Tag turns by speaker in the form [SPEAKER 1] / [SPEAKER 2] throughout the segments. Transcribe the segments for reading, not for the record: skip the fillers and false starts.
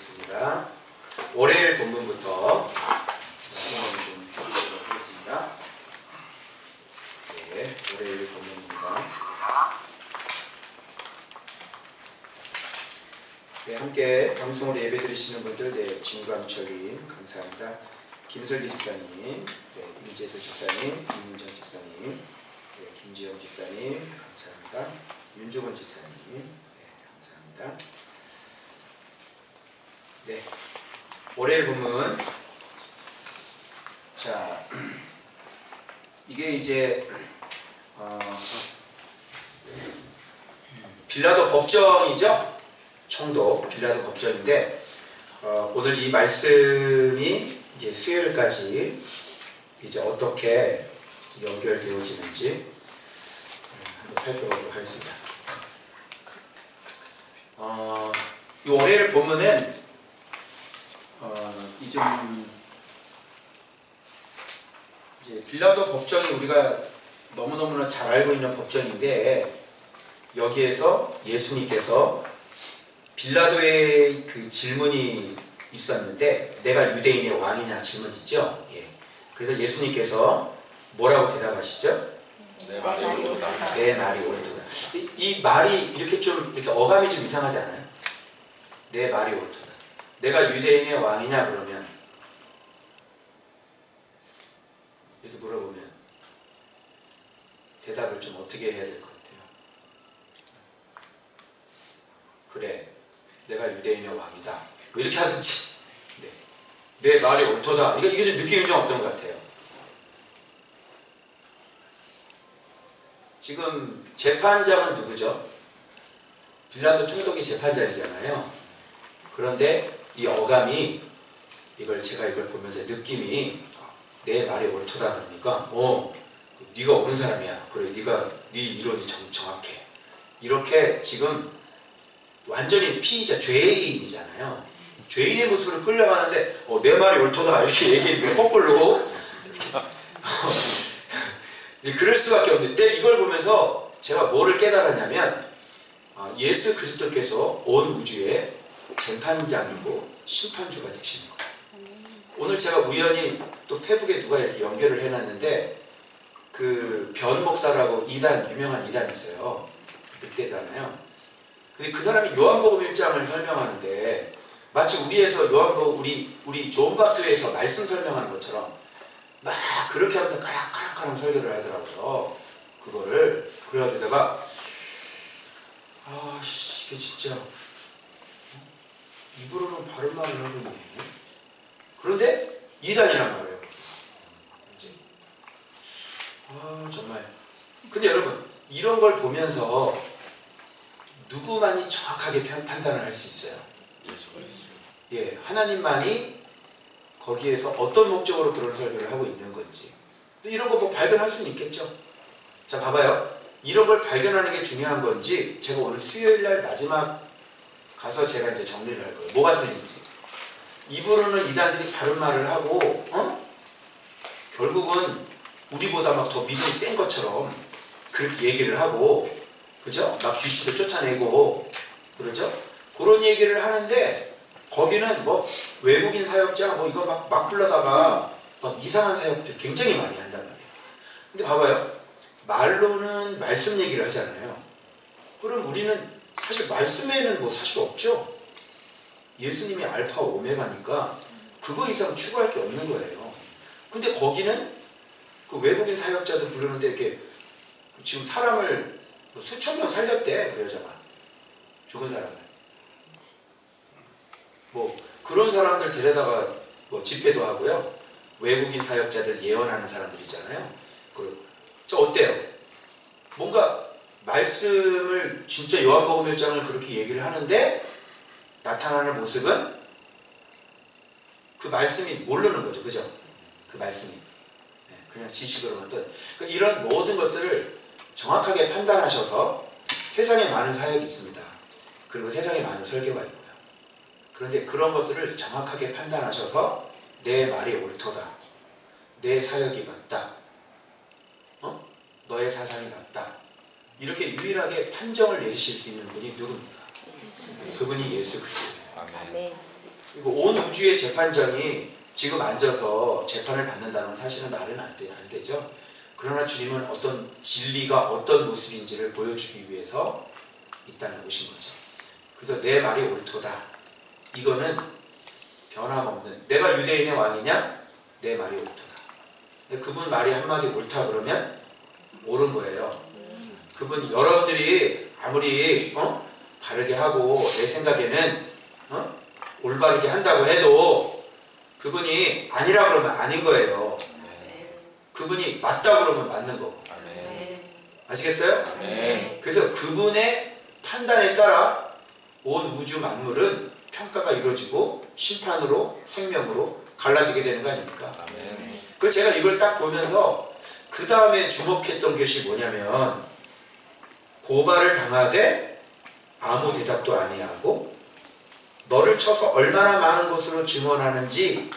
[SPEAKER 1] 하겠습니다. 월요일 본문부터 좀 보도록 하겠습니다. 네, 월요일 본문입니다. 네, 함께 방송으로 예배드리시는 분들, 네, 진광철님 감사합니다. 김설기 집사님, 네, 임재수 집사님, 김민정 집사님, 네, 김지영 집사님 감사합니다. 윤종원 집사님, 네, 감사합니다. 네, 월요일 본문. 자, 이게 이제 빌라도 법정이죠. 청도 빌라도 법정인데 오늘 이 말씀이 이제 수요일까지 이제 어떻게 연결되어지는지 한번 살펴보도록 하겠습니다. 이 월요일 본문은 이제 빌라도 법정이 우리가 너무너무나 잘 알고 있는 법정인데, 여기에서 예수님께서 빌라도의 그 질문이 있었는데, 내가 유대인의 왕이냐 질문 있죠. 예. 그래서 예수님께서 뭐라고 대답하시죠?
[SPEAKER 2] 내 말이 옳도다.
[SPEAKER 1] 내 말이 옳도다. 이 말이 이렇게 좀 이렇게 어감이 좀 이상하지 않아요? 내 말이 옳도다. 내가 유대인의 왕이냐 그러면 이렇게 물어보면 대답을 좀 어떻게 해야 될 것 같아요? 그래, 내가 유대인의 왕이다. 뭐 이렇게 하든지, 네. 내 말이 옳도다. 이게 좀 느낌이 좀 어떤 것 같아요? 지금 재판장은 누구죠? 빌라도 총독이 재판장이잖아요. 그런데 이 어감이, 제가 이걸 보면서 느낌이 내 말이 옳도다 그러니까 네가 옳은 사람이야. 그래, 네 이론이 정확해. 이렇게 지금 완전히 피의자, 죄인이잖아요. 죄인의 모습으로 끌려가는데 내 말이 옳도다 이렇게 얘기해주면 거꾸로 그럴 수밖에 없는데, 이걸 보면서 제가 뭐를 깨달았냐면 예수 그리스도께서 온 우주의 재판장이고 심판주가 되시는 거예요. 오늘 제가 우연히 또 페북에 누가 이렇게 연결을 해놨는데, 그 변 목사라고 유명한 이단 있어요. 늑대잖아요. 근데 그 사람이 요한복음 1장을 설명하는데 마치 우리 조은박교회에서 말씀 설명하는 것처럼 막 그렇게 하면서 까랑까랑 설교를 하더라고요. 그거를. 그래가지고 내가 이게 진짜 입으로는 바른 말을 하고 있네. 그런데 이단이란 말이에요. 정말. 근데 여러분, 이런 걸 보면서 누구만이 정확하게 판단을 할 수 있어요?
[SPEAKER 2] 예수가 있어요.
[SPEAKER 1] 예, 하나님만이 거기에서 어떤 목적으로 그런 설교를 하고 있는 건지, 이런 거 뭐 발견할 수는 있겠죠. 자, 봐봐요. 이런 걸 발견하는 게 중요한 건지, 제가 오늘 수요일날 마지막 가서 제가 이제 정리를 할 거예요. 뭐가 틀린지. 입으로는 이단들이 바른 말을 하고, 결국은 우리보다 막 더 믿음이 센 것처럼 그렇게 얘기를 하고, 그죠? 막 귀신도 쫓아내고, 그러죠? 그런 얘기를 하는데, 거기는 뭐 외국인 사역자 이거 막 불러다가 막 이상한 사역도 굉장히 많이 한단 말이에요. 근데 봐봐요. 말로는 말씀 얘기를 하잖아요. 그럼 우리는 사실 말씀에는 뭐 사실 없죠. 예수님이 알파 오메가니까 그거 이상 추구할 게 없는 거예요. 근데 거기는 그 외국인 사역자도 부르는데 이렇게 지금 사람을 수천 명 살렸대, 그 여자가. 죽은 사람을. 그런 사람들 데려다가 집회도 하고요. 외국인 사역자들 예언하는 사람들 있잖아요. 저 어때요? 뭔가 말씀을 진짜 요한복음 1장을 그렇게 얘기를 하는데 나타나는 모습은 그 말씀이 모르는 거죠. 그죠? 그 말씀이. 그냥 지식으로만 이런 모든 것들을 정확하게 판단하셔서, 세상에 많은 사역이 있습니다. 그리고 세상에 많은 설교가 있고요. 그런데 그런 것들을 정확하게 판단하셔서 내 말이 옳도다. 내 사역이 맞다. 너의 사상이 맞다. 이렇게 유일하게 판정을 내리실 수 있는 분이 누굽니까? 그분이 예수 그리스도예요.
[SPEAKER 2] 아멘.
[SPEAKER 1] 그리고 온 우주의 재판장이 지금 앉아서 재판을 받는다는 건 사실은 말은 안 되죠. 그러나 주님은 어떤 진리가 어떤 모습인지를 보여주기 위해서 이 땅에 오신 거죠. 그래서 내 말이 옳도다. 이거는 변함없는, 내가 유대인의 왕이냐? 내 말이 옳도다. 근데 그분 말이 한마디 옳다 그러면 옳은 거예요. 그분이, 여러분들이 아무리 바르게 하고 내 생각에는 올바르게 한다고 해도 그분이 아니라 그러면 아닌 거예요. 그분이 맞다 그러면 맞는 거고. 아시겠어요? 그래서 그분의 판단에 따라 온 우주 만물은 평가가 이루어지고 심판으로, 생명으로 갈라지게 되는 거 아닙니까? 그래서 제가 이걸 딱 보면서 그 다음에 주목했던 것이 뭐냐면, 고발을 당하되 아무 대답도 아니하고 너를 쳐서 얼마나 많은 곳으로 증언하는지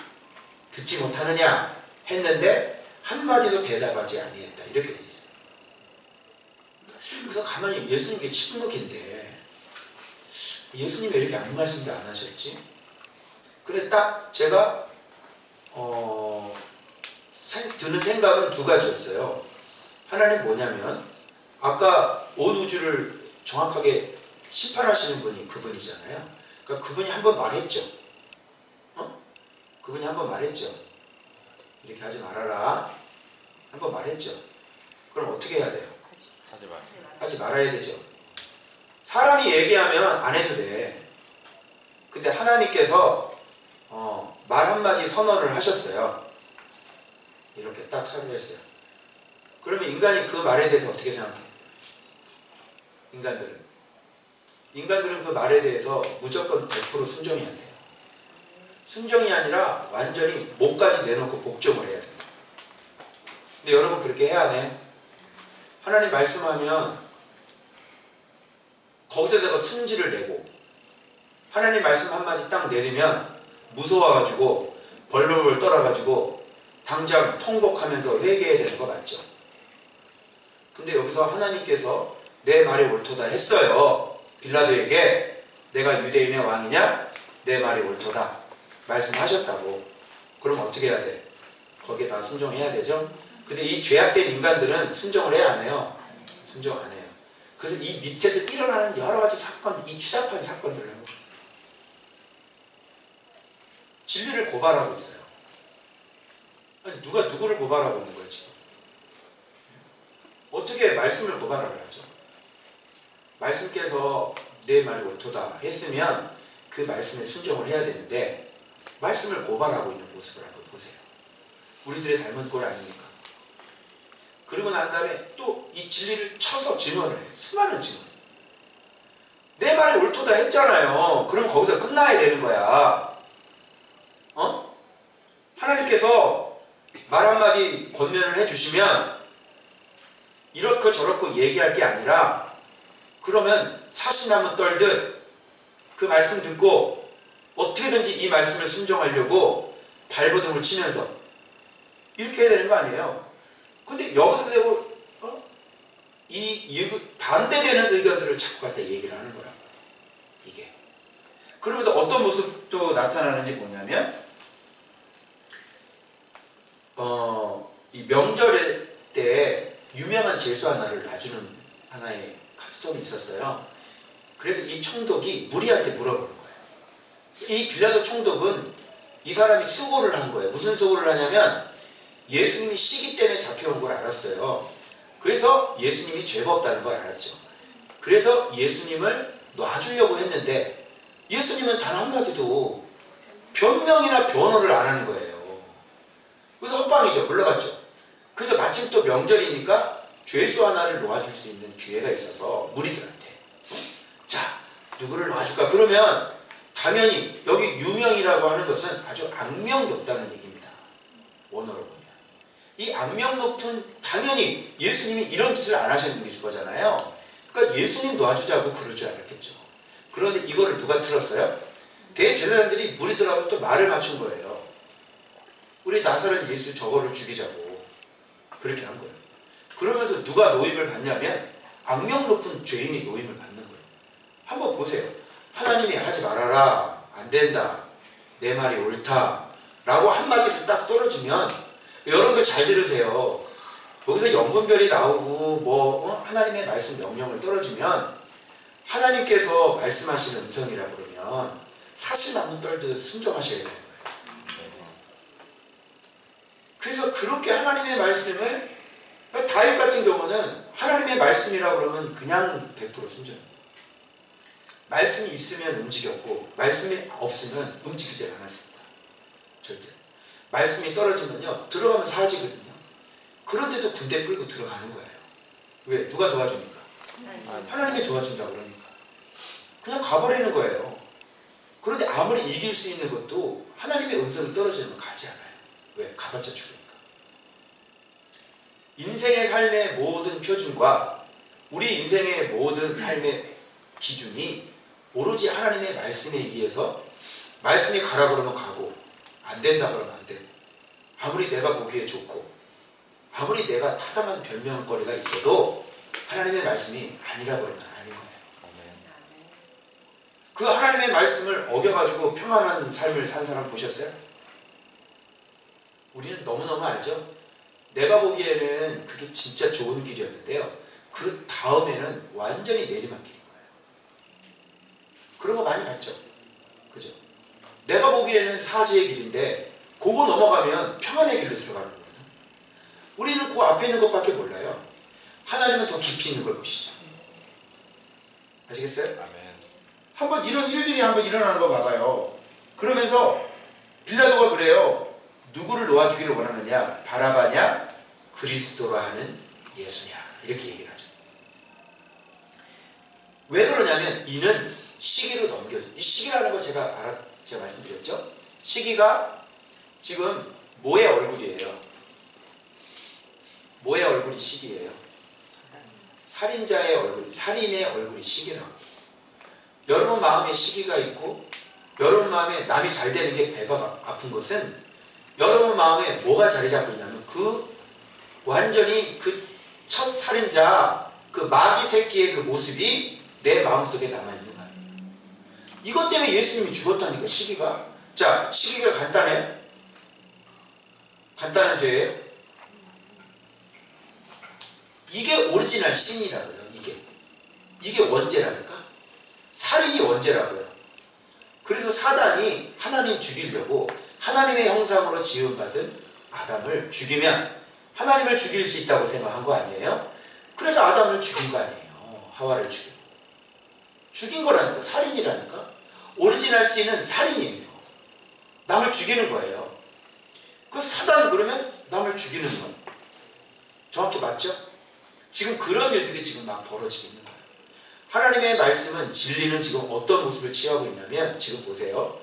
[SPEAKER 1] 듣지 못하느냐 했는데 한마디도 대답하지 아니했다. 이렇게 돼 있어요. 그래서 가만히, 예수님께 침묵인데 예수님 왜 이렇게 아무 말씀도 안 하셨지? 그래 딱 제가 드는 생각은 두 가지였어요. 하나는 뭐냐면, 아까 온 우주를 정확하게 심판하시는 분이 그분이잖아요. 그러니까 그분이 한번 말했죠. 그분이 한번 말했죠. 이렇게 하지 말아라. 한번 말했죠. 그럼 어떻게 해야 돼요?
[SPEAKER 2] 하지 마세요.
[SPEAKER 1] 하지 말아야 되죠. 사람이 얘기하면 안 해도 돼. 근데 하나님께서 말 한마디 선언을 하셨어요. 이렇게 딱 선언했어요. 그러면 인간이 그 말에 대해서 어떻게 생각해? 인간들은 그 말에 대해서 무조건 100% 순종해야 돼요. 순종이 아니라 완전히 목까지 내놓고 복종을 해야 됩니다. 근데 여러분 그렇게 해야 안 해요? 하나님 말씀하면 거기다가 승질을 내고, 하나님 말씀 한마디 딱 내리면 무서워가지고 벌벌벌 떨어가지고 당장 통곡하면서 회개해야 되는 거 맞죠? 근데 여기서 하나님께서 내 말이 옳도다 했어요. 빌라도에게 내가 유대인의 왕이냐? 내 말이 옳도다 말씀하셨다고. 그럼 어떻게 해야 돼? 거기에 다 순종해야 되죠? 근데 이 죄악된 인간들은 순종을 해야 안 해요? 순종 안 해요. 그래서 이 밑에서 일어나는 여러 가지 사건, 이 추잡한 사건들을 하고 있어요. 진리를 고발하고 있어요. 아니, 누가 누구를 고발하고 있는 거예요, 지금? 어떻게 말씀을 고발을 하죠? 말씀께서 내 말이 옳도다 했으면 그 말씀에 순종을 해야 되는데, 말씀을 고발하고 있는 모습을 한번 보세요. 우리들의 닮은 꼴 아닙니까? 그리고 난 다음에 또 이 진리를 쳐서 증언을 해요. 수많은 증언. 내 말이 옳도다 했잖아요. 그럼 거기서 끝나야 되는 거야. 하나님께서 말 한마디 권면을 해주시면 이렇고 저렇고 얘기할 게 아니라, 그러면 사시나무 떨듯 그 말씀 듣고 어떻게든지 이 말씀을 순종하려고 발버둥을 치면서 이렇게 해야 되는 거 아니에요. 근데 여기도 되고 이 반대되는 의견들을 자꾸 갖다 얘기를 하는 거야. 이게. 그러면서 어떤 모습도 나타나는지 뭐냐면, 이 명절 때 유명한 제수 하나를 놔주는 하나의 카스텀이 있었어요. 그래서 이 총독이 무리한테 물어보는 거예요. 이 빌라도 총독은 이 사람이 수고를 한 거예요. 무슨 수고를 하냐면, 예수님이 시기 때문에 잡혀온 걸 알았어요. 그래서 예수님이 죄가 없다는 걸 알았죠. 그래서 예수님을 놔주려고 했는데 예수님은 단 한마디도 변명이나 변호를 안 하는 거예요. 그래서 헛방이죠. 물러갔죠. 그래서 마침 또 명절이니까 죄수 하나를 놓아줄 수 있는 기회가 있어서 무리들한테, 자, 누구를 놓아줄까? 그러면 당연히 여기 유명이라고 하는 것은 아주 악명 높다는 얘기입니다. 원어로 보면. 이 악명 높은, 당연히 예수님이 이런 짓을 안 하시는 분이실 거잖아요. 그러니까 예수님 놓아주자고 그럴 줄 알았겠죠. 그런데 이거를 누가 틀었어요? 대제사장들이 무리들하고 또 말을 맞춘 거예요. 우리 나사렛 예수 저거를 죽이자고 그렇게 한 거예요. 그러면서 누가 노임을 받냐면 악명 높은 죄인이 노임을 받는 거예요. 한번 보세요. 하나님이 하지 말아라, 안 된다, 내 말이 옳다라고 한마디로 딱 떨어지면 여러분들 잘 들으세요. 여기서 영분별이 나오고 하나님의 말씀 명령을 떨어지면 하나님께서 말씀하시는 음성이라 그러면 사실만은 떨듯 순종하셔야 되는 거예요. 그래서 그렇게 하나님의 말씀을 다윗 같은 경우는 하나님의 말씀이라 그러면 그냥 100% 순종해요. 말씀이 있으면 움직였고 말씀이 없으면 움직이지 않았습니다. 절대. 말씀이 떨어지면요 들어가면 사라지거든요. 그런데도 군대 끌고 들어가는 거예요. 왜? 누가 도와주니까? 하나님이 도와준다 그러니까. 그냥 가버리는 거예요. 그런데 아무리 이길 수 있는 것도 하나님의 음성이 떨어지면 가지 않아요. 왜? 가봤자 죽으니까. 인생의 삶의 모든 표준과 우리 인생의 모든 삶의 기준이 오로지 하나님의 말씀에 의해서 말씀이 가라 그러면 가고 안 된다 그러면 안 되고 아무리 내가 보기에 좋고 아무리 내가 타당한 변명거리가 있어도 하나님의 말씀이 아니라 그러면 아닌 거예요. 그 하나님의 말씀을 어겨가지고 평안한 삶을 산 사람 보셨어요? 우리는 너무너무 알죠? 내가 보기에는 그게 진짜 좋은 길이었는데요. 그 다음에는 완전히 내리막길인 거예요. 그런 거 많이 봤죠? 그죠? 내가 보기에는 사지의 길인데 그거 넘어가면 평안의 길로 들어가는 거거든. 우리는 그 앞에 있는 것밖에 몰라요. 하나님은 더 깊이 있는 걸 보시죠. 아시겠어요?
[SPEAKER 2] 아멘.
[SPEAKER 1] 한번 이런 일들이 한번 일어나는 거 봐봐요. 그러면서 빌라도가 그래요. 누구를 놓아주기를 원하느냐? 바라바냐? 그리스도로 하는 예수냐? 이렇게 얘기를 하죠. 왜 그러냐면 이는 시기로 넘겨져. 이 시기라는 거 제가 말씀드렸죠? 시기가 지금 뭐의 얼굴이에요? 뭐의 얼굴이 시기예요? 살인자의 얼굴, 살인의 얼굴이 시기라고. 여러분 마음에 시기가 있고 여러분 마음에 남이 잘 되는 게 배가 아픈 것은 여러분 마음에 뭐가 자리 잡고 있냐면 완전히 그 첫 살인자 그 마귀 새끼의 그 모습이 내 마음속에 남아있는 거예요. 이것 때문에 예수님이 죽었다니까. 시기가. 자, 시기가 간단해요? 간단한 죄예요? 이게 오리지널 신이라고요. 이게 원죄라니까. 살인이 원죄라고요. 그래서 사단이 하나님 죽이려고 하나님의 형상으로 지음받은 아담을 죽이면 하나님을 죽일 수 있다고 생각한 거 아니에요? 그래서 아담을 죽인 거 아니에요. 하와를 죽인 거라니까. 살인이라니까. 오리지널 신은 살인이에요. 남을 죽이는 거예요. 그 사단은 그러면 남을 죽이는 거. 정확히 맞죠? 지금 그런 일들이 지금 막 벌어지고 있는 거예요. 하나님의 말씀은 진리는 지금 어떤 모습을 취하고 있냐면 지금 보세요.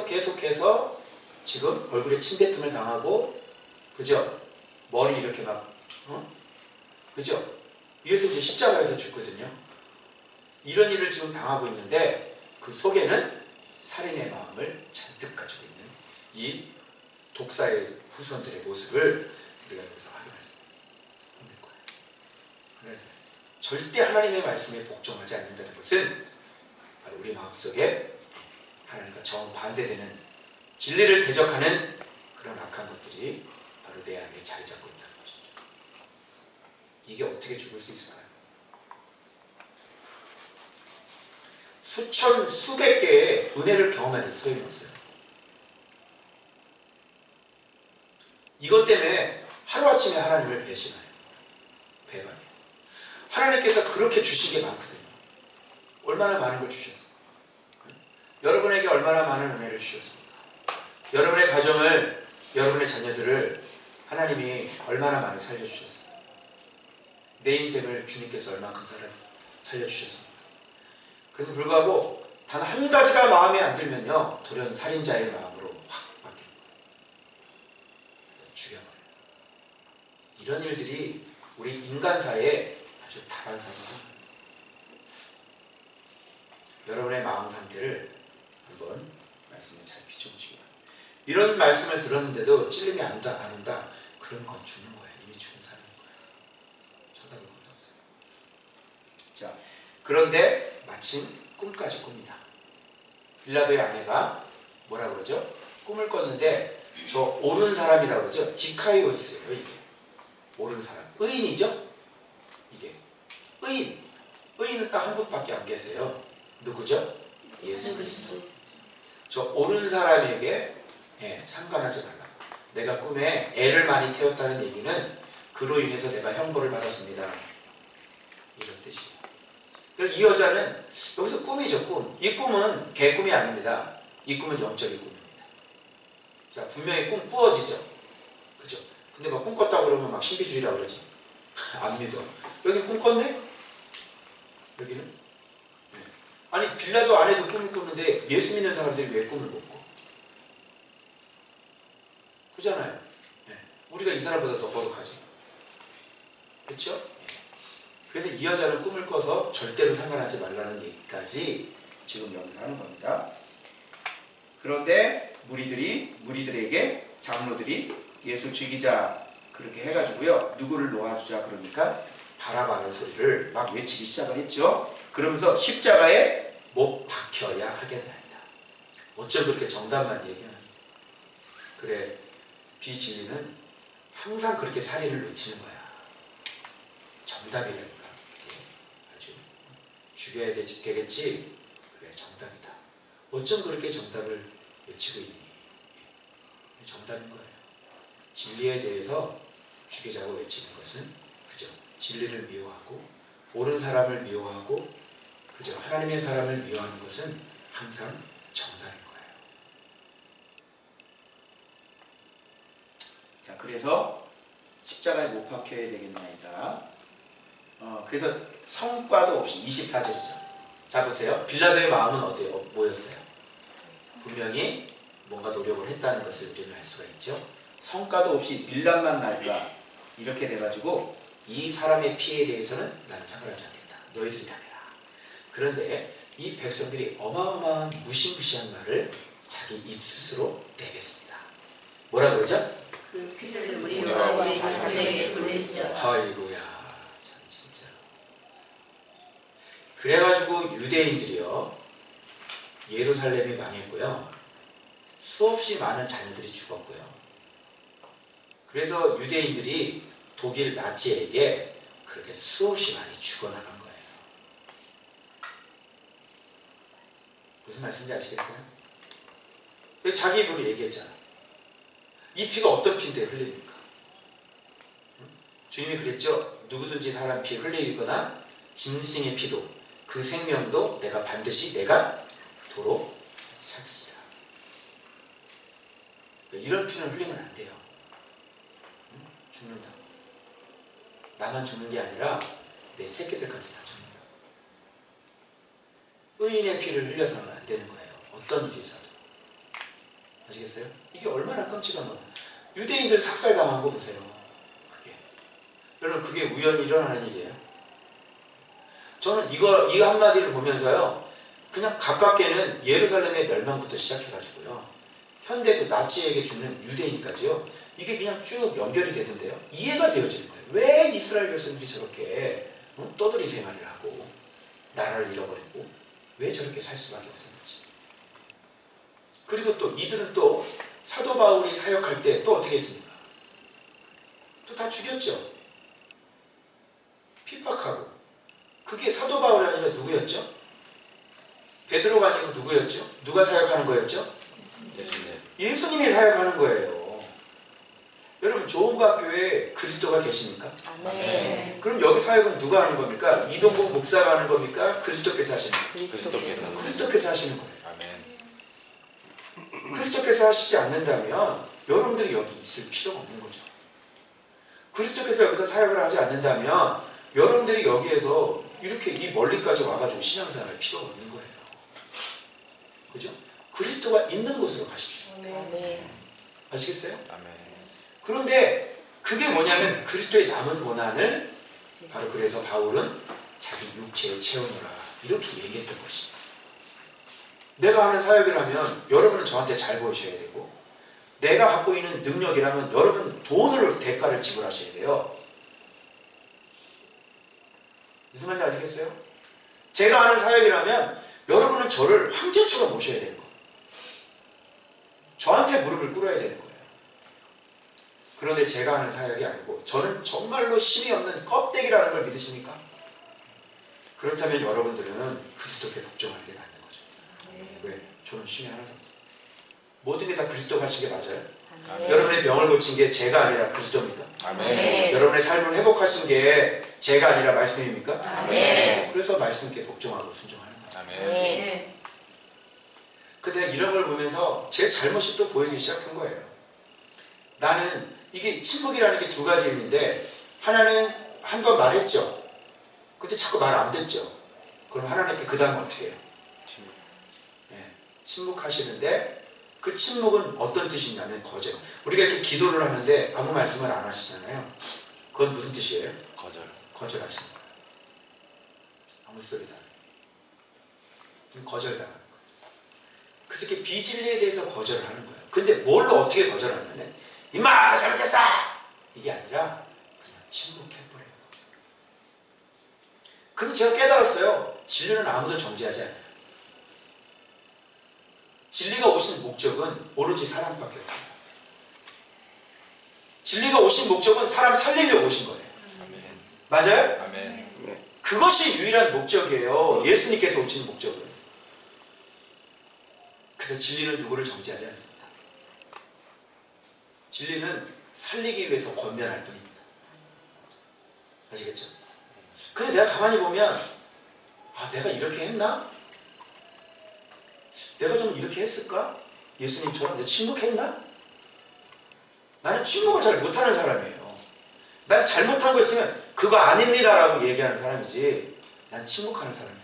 [SPEAKER 1] 계속해서 지금 얼굴에 침뱉음을 당하고 그죠? 머리 이렇게 막 그죠? 이래서 이제 십자가에서 죽거든요. 이런 일을 지금 당하고 있는데 그 속에는 살인의 마음을 잔뜩 가지고 있는 이 독사의 후손들의 모습을 우리가 여기서 확인할 수 있는 거예요. 절대 하나님의 말씀에 복종하지 않는다는 것은 바로 우리 마음속에 하나님과 정반대되는 진리를 대적하는 그런 악한 것들이 바로 내 안에 자리 잡고 있다는 것이죠. 이게 어떻게 죽을 수 있을까요? 수백 개의 은혜를 경험해도 소용이 없어요. 이것 때문에 하루아침에 하나님을 배신해요. 배반해요. 하나님께서 그렇게 주신 게 많거든요. 얼마나 많은 걸 주셨어요. 여러분에게 얼마나 많은 은혜를 주셨습니까? 여러분의 가정을, 여러분의 자녀들을 하나님이 얼마나 많이 살려주셨습니까? 내 인생을 주님께서 얼마큼 살려주셨습니까? 그래도 불구하고 단 한 가지가 마음에 안 들면요, 돌연 살인자의 마음으로 확 바뀌는 거예요. 죽여버려요. 이런 일들이 우리 인간사에 아주 다반사입니다. 여러분의 마음 상태를 한번 말씀에 잘 비춰보시기 바랍니다. 이런 말씀을 들었는데도 찔림이 안 온다. 그런 건 죽는 거예요. 이미 죽은 사람인 거예요. 쳐다볼 것도 없어요. 자, 그런데 마침 꿈까지 꿉니다. 빌라도의 아내가 뭐라 그러죠? 꿈을 꿨는데 저 옳은 사람이라고 그러죠? 디카이오스예요. 이게 옳은 사람, 의인이죠? 이게 의인은 딱 한 분밖에 안 계세요. 누구죠? 예수 그리스도. 저 옳은 사람에게 상관하지 말라고. 내가 꿈에 애를 많이 태웠다는 얘기는 그로 인해서 내가 형벌을 받았습니다. 이런 뜻이에요. 이 여자는 여기서 꿈이죠, 꿈. 이 꿈은 개꿈이 아닙니다. 이 꿈은 영적인 꿈입니다. 자, 분명히 꿈 꾸어지죠. 그죠? 근데 막 꿈 꿨다고 그러면 막 신비주의라 그러지. 안 믿어. 여기 꿈 꿨네? 여기는? 네. 아니, 빌라도 안에도 꿈을 꾸는데 예수 믿는 사람들이 왜 꿈을 못 꿔? 그잖아요. 네. 우리가 이 사람보다 더 거룩하지. 그렇죠? 네. 그래서 이 여자는 꿈을 꿔서 절대로 상관하지 말라는 얘기까지 지금 여기서 하는 겁니다. 그런데 무리들에게 장로들이 예수 죽이자 그렇게 해가지고요. 누구를 놓아주자 그러니까 바라바는 소리를 막 외치기 시작을 했죠. 그러면서 십자가에 못 박혀야 하겠나이다. 어쩜 그렇게 정답만 얘기하니. 그래, 비진리는 항상 그렇게 살인을 외치는 거야. 정답이라니까. 아주 죽여야 되겠지. 그래, 정답이다. 어쩜 그렇게 정답을 외치고 있니? 정답인 거예요. 진리에 대해서 죽이자고 외치는 것은 그죠? 진리를 미워하고 옳은 사람을 미워하고 그죠? 하나님의 사람을 미워하는 것은 항상 정답인 거예요. 자, 그래서 십자가에 못 박혀야 되겠나이다. 그래서 성과도 없이 24절이죠. 자, 보세요. 빌라도의 마음은 어디에 뭐였어요? 분명히 뭔가 노력을 했다는 것을 우리는 알 수가 있죠. 성과도 없이 밀란만 날까 이렇게 돼가지고 이 사람의 피해에 대해서는 나는 상관하지 않겠다. 너희들이 다 내라. 그런데 이 백성들이 어마어마한 무시무시한 말을 자기 입 스스로 내뱉습니다. 뭐라 그러죠?
[SPEAKER 3] 그 피를 우리와 우리 자손에게 돌리자.
[SPEAKER 1] 아이고야, 참 진짜. 그래가지고 유대인들이요, 예루살렘이 망했고요, 수없이 많은 자녀들이 죽었고요. 그래서 유대인들이 독일 나치에게 그렇게 수없이 많이 죽어나간 거예요. 무슨 말씀인지 아시겠어요? 자기 입으로 얘기했잖아. 이 피가 어떤 피인데 흘립니까? 주님이 그랬죠. 누구든지 사람 피 흘리거나 짐승의 피도 그 생명도 내가 반드시 내가 도로 찾으리라. 이런 피는 흘리면 안 돼요. 죽는다. 나만 죽는 게 아니라 내 새끼들까지 다 죽는다. 의인의 피를 흘려서는 안 되는 거예요. 어떤 일이 있어도. 아시겠어요? 이게 얼마나 끔찍한 거냐. 유대인들 삭살당한 거 보세요. 그게. 여러분, 그게 우연히 일어나는 일이에요. 저는 이거 한마디를 보면서요, 그냥 가깝게는 예루살렘의 멸망부터 시작해가지고요, 현대 그 나치에게 죽는 유대인까지요, 이게 그냥 쭉 연결이 되던데요. 이해가 되어지는 거예요. 왜 이스라엘 백성들이 저렇게 떠돌이 생활을 하고 나라를 잃어버리고 왜 저렇게 살 수밖에 없었는지. 그리고 또 이들은 또 사도 바울이 사역할 때 또 어떻게 했습니까? 또 다 죽였죠. 핍박하고. 그게 사도 바울이 아니라 누구였죠? 베드로가 아니고 누구였죠? 누가 사역하는 거였죠? 예수님이 사역하는 거예요. 여러분, 조은박교회에 그리스도가 계십니까?
[SPEAKER 3] 아멘.
[SPEAKER 1] 그럼 여기 사역은 누가 하는 겁니까? 이동국 목사가 하는 겁니까? 그리스도께서 하시는 겁니까?
[SPEAKER 3] 그리스도께서.
[SPEAKER 1] 그리스도께서 하시는 거예요.
[SPEAKER 2] 아멘.
[SPEAKER 1] 그리스도께서 하시지 않는다면 여러분들이 여기 있을 필요가 없는 거죠. 그리스도께서 여기서 사역을 하지 않는다면 여러분들이 여기에서 이렇게 이 멀리까지 와가지고 신앙생활 할 필요가 없는 거예요. 그죠? 그리스도가 있는 곳으로 가십시오.
[SPEAKER 3] 아멘.
[SPEAKER 1] 아시겠어요?
[SPEAKER 2] 아멘.
[SPEAKER 1] 그런데 그게 뭐냐면 그리스도의 남은 고난을 바로 그래서 바울은 자기 육체에 채우노라 이렇게 얘기했던 것입니다. 내가 하는 사역이라면 여러분은 저한테 잘 보셔야 되고, 내가 갖고 있는 능력이라면 여러분 돈을 대가를 지불하셔야 돼요. 무슨 말인지 아시겠어요? 제가 하는 사역이라면 여러분은 저를 황제처럼 모셔야 되는 거예요. 저한테 무릎을 꿇어야 되는 거예요. 그런데 제가 하는 사역이 아니고 저는 정말로 힘이 없는 껍데기라는 걸 믿으십니까? 그렇다면 여러분들은 그리스도께 복종하는 게 맞는 거죠. 왜? 저는 힘이 하나도 없어요. 모든 게 다 그리스도가 하신 게 맞아요?
[SPEAKER 2] 아멘.
[SPEAKER 1] 여러분의 병을 고친 게 제가 아니라 그리스도입니까?
[SPEAKER 2] 아멘.
[SPEAKER 1] 여러분의 삶을 회복하신 게 제가 아니라 말씀입니까?
[SPEAKER 3] 아멘.
[SPEAKER 1] 그래서 말씀께 복종하고 순종하는 거예요.
[SPEAKER 2] 아멘.
[SPEAKER 1] 근데 이런 걸 보면서 제 잘못이 또 보이기 시작한 거예요. 나는 이게 침묵이라는 게 두 가지 의미인데 하나는 한 번 말했죠. 근데 자꾸 말 안 듣죠. 그럼 하나님께 그 다음 어떻게 해요? 침묵하시는데 그 침묵은 어떤 뜻이냐면 거절. 우리가 이렇게 기도를 하는데 아무 말씀을 안 하시잖아요. 그건 무슨 뜻이에요? 거절하시는 거예요. 아무 소리도 안 해요. 거절당하는 거예요. 그래서 이렇게 비진리에 대해서 거절을 하는 거예요. 근데 뭘로 어떻게 거절하냐면 임마 잘못했어! 이게 아니라 그냥 침묵해버리는 거죠. 근데 제가 깨달았어요. 진리는 아무도 정죄하지 않아요. 진리가 오신 목적은 오로지 사람밖에 없어요. 진리가 오신 목적은 사람 살리려고 오신 거예요.
[SPEAKER 2] 아멘.
[SPEAKER 1] 맞아요?
[SPEAKER 2] 아멘.
[SPEAKER 1] 그것이 유일한 목적이에요. 예수님께서 오신 목적은. 그래서 진리는 누구를 정죄하지 않습니다. 진리는 살리기 위해서 권면할 뿐입니다. 아시겠죠? 근데 내가 가만히 보면 내가 이렇게 했나? 내가 좀 이렇게 했을까? 예수님처럼 내가 침묵했나? 나는 침묵을 잘 못하는 사람이에요. 난 잘못한 거 있으면 그거 아닙니다 라고 얘기하는 사람이지 난 침묵하는 사람이야.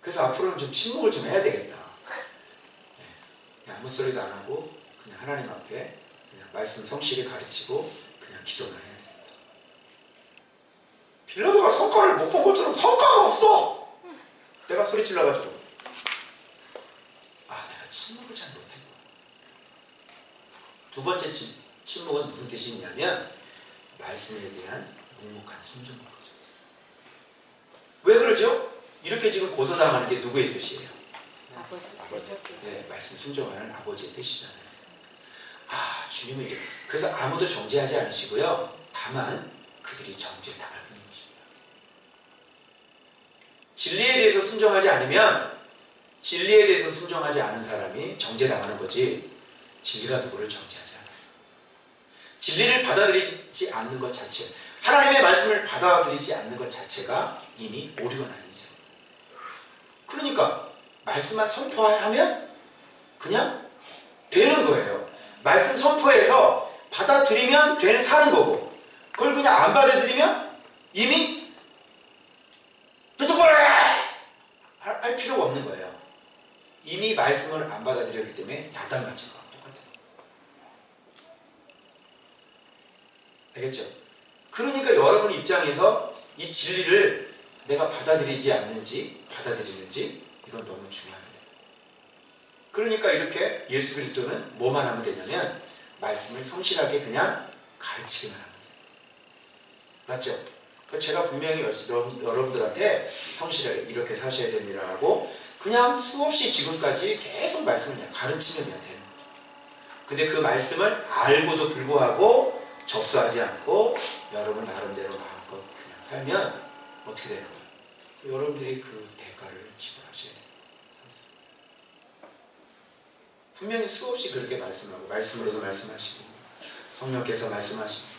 [SPEAKER 1] 그래서 앞으로는 좀 침묵을 좀 해야 되겠다. 그냥 아무 소리도 안 하고 그냥 하나님 앞에 그냥 말씀 성실히 가르치고 그냥 기도만 해야 되겠다. 빌라도가 성과를 못 본 것처럼 성과가 없어. 내가 소리 질러가지고 내가 침묵을 잘 못한 거야. 두 번째 침묵은 무슨 뜻이 있냐면 말씀에 대한 묵묵한 순종인 거죠. 왜 그러죠? 이렇게 지금 고소당하는 게 누구의 뜻이에요?
[SPEAKER 3] 아버지.
[SPEAKER 1] 네, 말씀 순종하는 아버지의 뜻이잖아요. 주님은 이제 그래서 아무도 정죄하지 않으시고요. 다만 그들이 정죄당할 뿐인 것입니다. 진리에 대해서 순종하지 않으면 진리에 대해서 순종하지 않은 사람이 정죄당하는 거지 진리가 누구를 정죄하지 않아요. 진리를 받아들이지 않는 것 자체, 하나님의 말씀을 받아들이지 않는 것 자체가 이미 오류가 난 인생. 그러니까 말씀만 선포하면 그냥 되는 거예요. 말씀 선포해서 받아들이면 사는 거고 그걸 그냥 안 받아들이면 이미 할 필요가 없는 거예요. 이미 말씀을 안 받아들였기 때문에 야단맞은 거랑 똑같아요. 알겠죠? 그러니까 여러분 입장에서 이 진리를 내가 받아들이지 않는지 받아들이는지 이건 너무 중요합니다. 그러니까 이렇게 예수 그리스도는 뭐만 하면 되냐면 말씀을 성실하게 그냥 가르치기만 하면 돼요. 맞죠? 제가 분명히 여러분들한테 성실하게 이렇게 사셔야 됩니다라고 그냥 수없이 지금까지 계속 말씀을 그냥 가르치면 되는 거죠. 근데 그 말씀을 알고도 불구하고 접수하지 않고 여러분 나름대로 마음껏 그냥 살면 어떻게 되는 거예요? 여러분들이 그 대가를 지불하셔야 돼요. 분명히 수없이 그렇게 말씀하고 말씀으로도 말씀하시고 성령께서 말씀하시고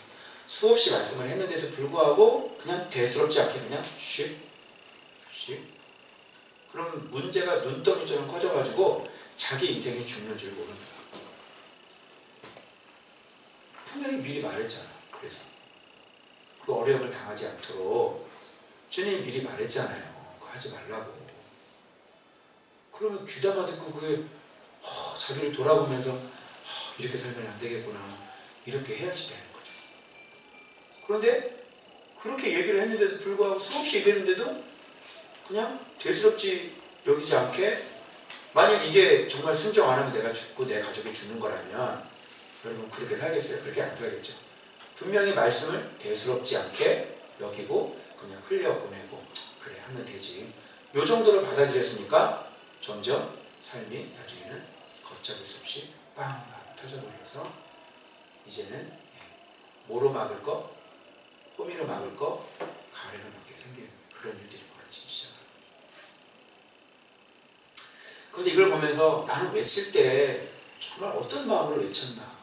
[SPEAKER 1] 수없이 말씀을 했는데도 불구하고 그냥 대수롭지 않게 그냥 쉿 그럼 문제가 눈덩이처럼 커져가지고 자기 인생이 죽는 줄 모른다. 분명히 미리 말했잖아. 그래서 그 어려움을 당하지 않도록 주님이 미리 말했잖아요. 그거 하지 말라고. 그러면 귀담아 듣고 그게 자기를 돌아보면서 이렇게 살면 안 되겠구나 이렇게 해야지 되는 거죠. 그런데 그렇게 얘기를 했는데도 불구하고 수없이 얘기했는데도 그냥 대수롭지 여기지 않게 만약 이게 정말 순종 안 하면 내가 죽고 내 가족이 죽는 거라면 여러분 그렇게 살겠어요? 그렇게 안 살겠죠. 분명히 말씀을 대수롭지 않게 여기고 그냥 흘려보내고 그래 하면 되지. 요 정도로 받아들였으니까 점점 삶이 나중에는 걷잡을 수 없이 빵 터져버려서 이제는 뭐로 막을 거? 호미로 막을 거? 가래로 막게 생기는 그런 일들이 벌어지기 시작합니다. 그래서 이걸 보면서 나는 외칠 때 정말 어떤 마음으로 외쳤나?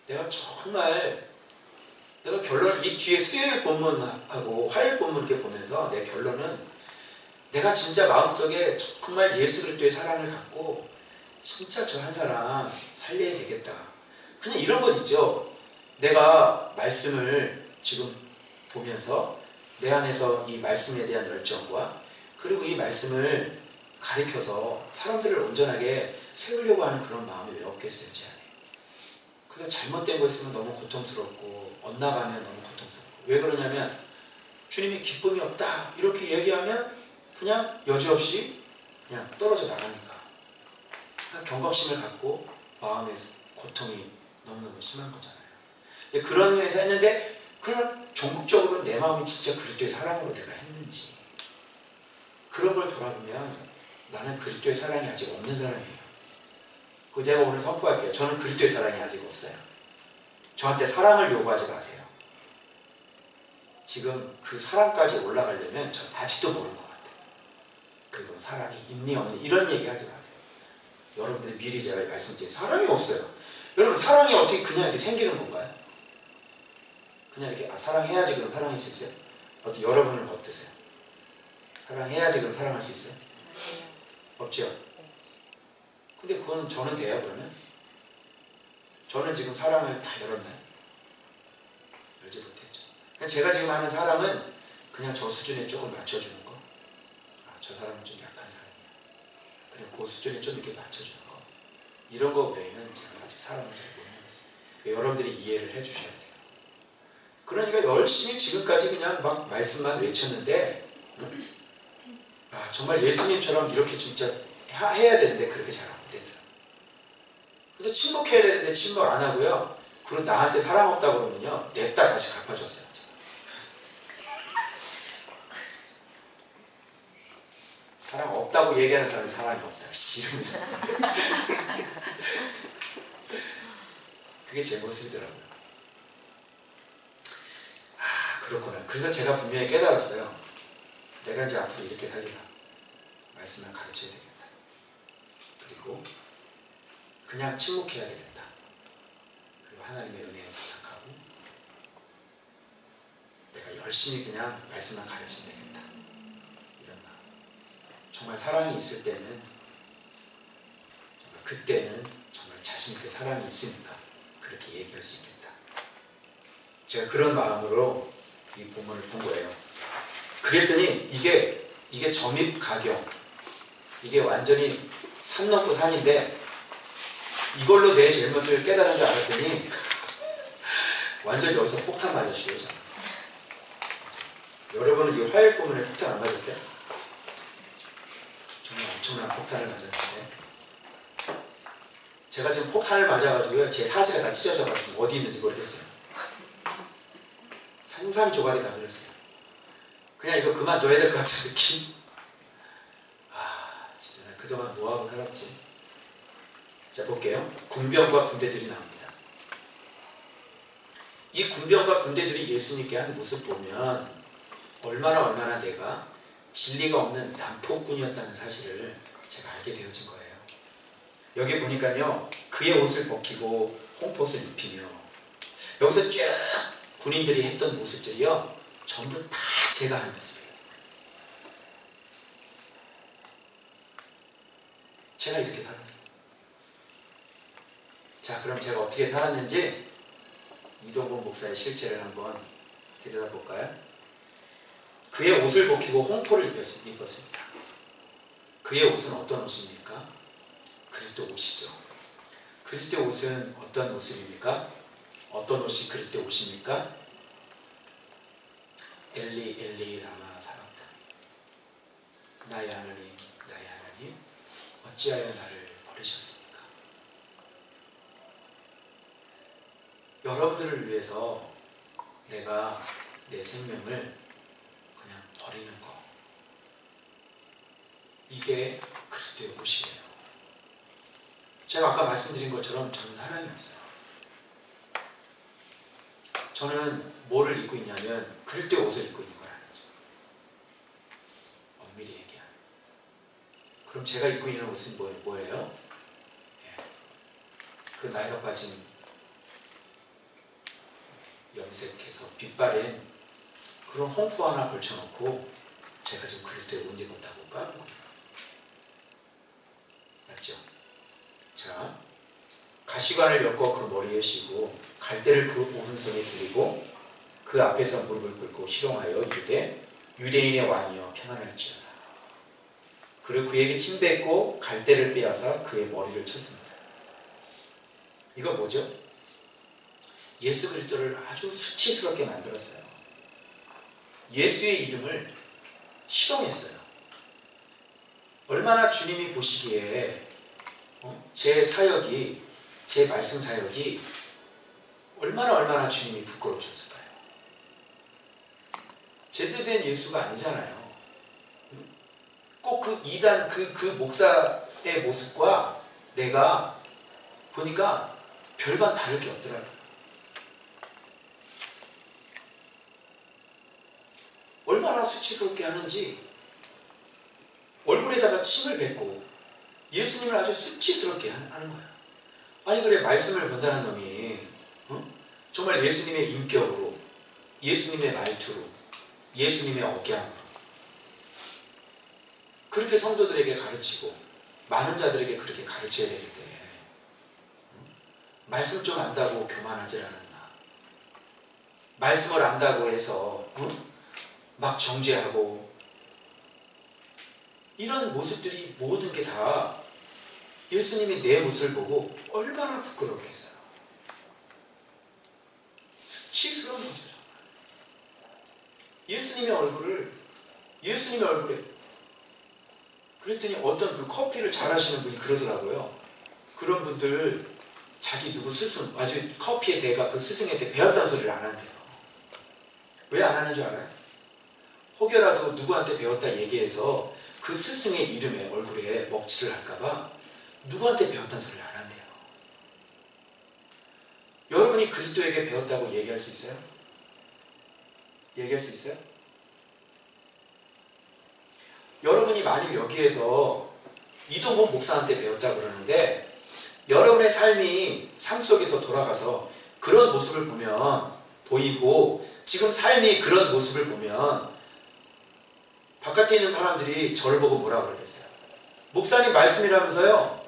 [SPEAKER 1] 내가 정말 내가 결론 이 뒤에 수요일 본문하고 화요일 본문 이렇게 보면서 내 결론은 내가 진짜 마음속에 정말 예수 그리스도의 사랑을 갖고 진짜 저 한 사람 살려야 되겠다. 그냥 이런 것 있죠. 내가 말씀을 지금 보면서 내 안에서 이 말씀에 대한 열정과 그리고 이 말씀을 가리켜서 사람들을 온전하게 세우려고 하는 그런 마음이 왜 없겠어요, 제 안에. 그래서 잘못된 거 있으면 너무 고통스럽고 엇나가면 너무 고통스럽고. 왜 그러냐면 주님이 기쁨이 없다 이렇게 얘기하면 그냥 여지없이 그냥 떨어져 나가니까. 경각심을 갖고 마음의 고통이 너무너무 심한 거잖아요. 그런 의미에서 했는데 그러나 종국적으로 내 마음이 진짜 그리스도의 사랑으로 내가 했는지 그런 걸 돌아보면 나는 그리스도의 사랑이 아직 없는 사람이에요. 그 제가 오늘 선포할게요. 저는 그리스도의 사랑이 아직 없어요. 저한테 사랑을 요구하지 마세요. 지금 그 사랑까지 올라가려면 저는 아직도 모르는 것 같아요. 그리고 사랑이 있니 없니 이런 얘기 하지 마세요. 여러분들이 미리 제가 말씀드린 사랑이 없어요. 여러분 사랑이 어떻게 그냥 이렇게 생기는 건가요? 그냥 이렇게 사랑해야지 그럼 사랑할 수 있어요? 어떻게 여러분은 어떠세요? 사랑해야지 그럼 사랑할 수 있어요? 없죠? 근데 그건 저는 돼요 그러면? 저는 지금 사랑을 다 열었나요? 열지 못했죠. 제가 지금 하는 사랑은 그냥 저 수준에 조금 맞춰주는 거. 저 사람은 좀 약한 사람이야. 그냥 그 수준에 좀 이렇게 맞춰주는 거. 이런 거 외에는 제가 아직 사랑을 잘 못 열었어요. 여러분들이 이해를 해주셔야 돼요. 그러니까 열심히 지금까지 그냥 막 말씀만 외쳤는데 정말 예수님처럼 이렇게 진짜 해야 되는데 그렇게 잘 안 되더라고요. 그래서 침묵해야 되는데 침묵 안 하고요. 그리고 나한테 사랑 없다고 그러면요. 냅다 다시 갚아줬어요. 사랑 없다고 얘기하는 사람이 사랑이 없다. 이러면서. 그게 제 모습이더라고요. 그렇구나. 그래서 제가 분명히 깨달았어요. 내가 이제 앞으로 이렇게 살리라. 말씀을 가르쳐야 되겠다. 그리고 그냥 침묵해야 되겠다. 그리고 하나님의 은혜에 부탁하고 내가 열심히 그냥 말씀만 가르치면 되겠다. 이런 마음. 정말 사랑이 있을 때는 정말 그때는 정말 자신있게 사랑이 있으니까 그렇게 얘기할 수 있겠다. 제가 그런 마음으로 이 본문을 본 거예요. 그랬더니 이게 점입가경, 이게 완전히 산 넘고 산인데 이걸로 내 잘못을 깨달은 줄 알았더니 완전 여기서 폭탄 맞았어요. 저는. 여러분은 이 화요일 본문에 폭탄 안 맞았어요? 정말 엄청난 폭탄을 맞았는데 제가 지금 폭탄을 맞아가지고요. 제 사지가 다 찢어져가지고 어디 있는지 모르겠어요. 산산조각이 다 그랬어요. 그냥 이거 그만둬야 될 것 같은 느낌? 진짜 나 그동안 뭐하고 살았지? 자, 볼게요. 군병과 군대들이 나옵니다. 이 군병과 군대들이 예수님께 한 모습 보면 얼마나 내가 진리가 없는 난폭군이었다는 사실을 제가 알게 되어진 거예요. 여기 보니까요. 그의 옷을 벗기고 홍폿을 입히며 여기서 쭉 군인들이 했던 모습들이요. 전부 다 제가 한 모습이에요. 제가 이렇게 살았어요. 자, 그럼 제가 어떻게 살았는지 이동건 목사의 실체를 한번 들여다볼까요? 그의 옷을 벗기고 홍포를 입었습니다. 그의 옷은 어떤 옷입니까? 그리스도 옷이죠. 그리스도 옷은 어떤 모습입니까? 어떤 옷이 그리스도 옷입니까? 엘리 엘리 라마 사박다니 나의 하나님 어찌하여 나를 버리셨습니까? 여러분들을 위해서 내가 내 생명을 그냥 버리는 거, 이게 그리스도의 제가 아까 말씀드린 것처럼 저는 사랑이 없어요. 저는 뭐를 입고 있냐면 그럴 때 옷을 입고 있는 거라는 거죠. 엄밀히 얘기하면. 그럼 제가 입고 있는 옷은 뭐예요? 예. 그 나이가 빠진 염색해서 빛바랜 그런 홍포 하나 걸쳐놓고 제가 지금 그럴 때 옷 입었다고 까는 거예요. 맞죠? 자, 가시관을 엮어 그 머리에 씌고 갈대를 그 오른손에 들이고 그 앞에서 무릎을 꿇고 희롱하여 이르되 유대인의 왕이여 평안할지어다. 그리고 그에게 침 뱉고 갈대를 빼앗아 그의 머리를 쳤습니다. 이거 뭐죠? 예수 그리스도를 아주 수치스럽게 만들었어요. 예수의 이름을 희롱했어요. 얼마나 주님이 보시기에 제 사역이, 제 말씀 사역이 얼마나 주님이 부끄러우셨을까요? 제대로 된 예수가 아니잖아요. 꼭 그 이단 그 목사의 모습과 내가 보니까 별반 다를 게 없더라고요. 얼마나 수치스럽게 하는지 얼굴에다가 침을 뱉고 예수님을 아주 수치스럽게 하는 거예요. 아니 그래 말씀을 본다는 놈이 정말 예수님의 인격으로, 예수님의 말투로, 예수님의 억양으로 그렇게 성도들에게 가르치고 많은 자들에게 그렇게 가르쳐야 되는데 말씀 좀 안다고 교만하지 않았나. 말씀을 안다고 해서 막 정죄하고 이런 모습들이 모든 게 다 예수님이 내 모습을 보고 얼마나 부끄럽겠어요. 수치스러운 거죠. 정말. 예수님의 얼굴에 그랬더니 어떤 그 커피를 잘하시는 분이 그러더라고요. 그런 분들 자기 누구 스승, 아주 커피의 대가 그 스승한테 배웠다는 소리를 안 한대요. 왜 안 하는 줄 알아요? 혹여라도 누구한테 배웠다 얘기해서 그 스승의 이름에 얼굴에 먹칠을 할까봐 누구한테 배웠다는 소리를 안 한대요. 여러분이 그리스도에게 배웠다고 얘기할 수 있어요? 얘기할 수 있어요? 여러분이 만일 여기에서 이동훈 목사한테 배웠다고 그러는데 여러분의 삶 속에서 돌아가서 그런 모습을 보이고 지금 삶이 그런 모습을 보면 바깥에 있는 사람들이 저를 보고 뭐라 그러겠어요? 목사님 말씀이라면서요?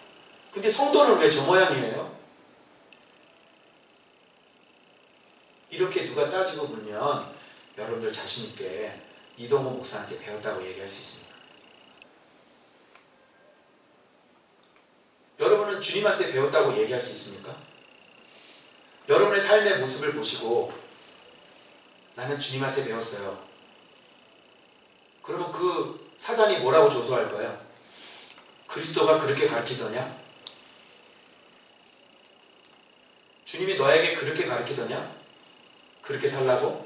[SPEAKER 1] 근데 성도는 왜 저 모양이에요? 이렇게 누가 따지고 물면 여러분들 자신있게 이동호 목사한테 배웠다고 얘기할 수 있습니다. 여러분은 주님한테 배웠다고 얘기할 수 있습니까? 여러분의 삶의 모습을 보시고 나는 주님한테 배웠어요. 그러면 그 사단이 뭐라고 조소할 거예요? 그리스도가 그렇게 가르치더냐? 주님이 너에게 그렇게 가르치더냐? 그렇게 살라고?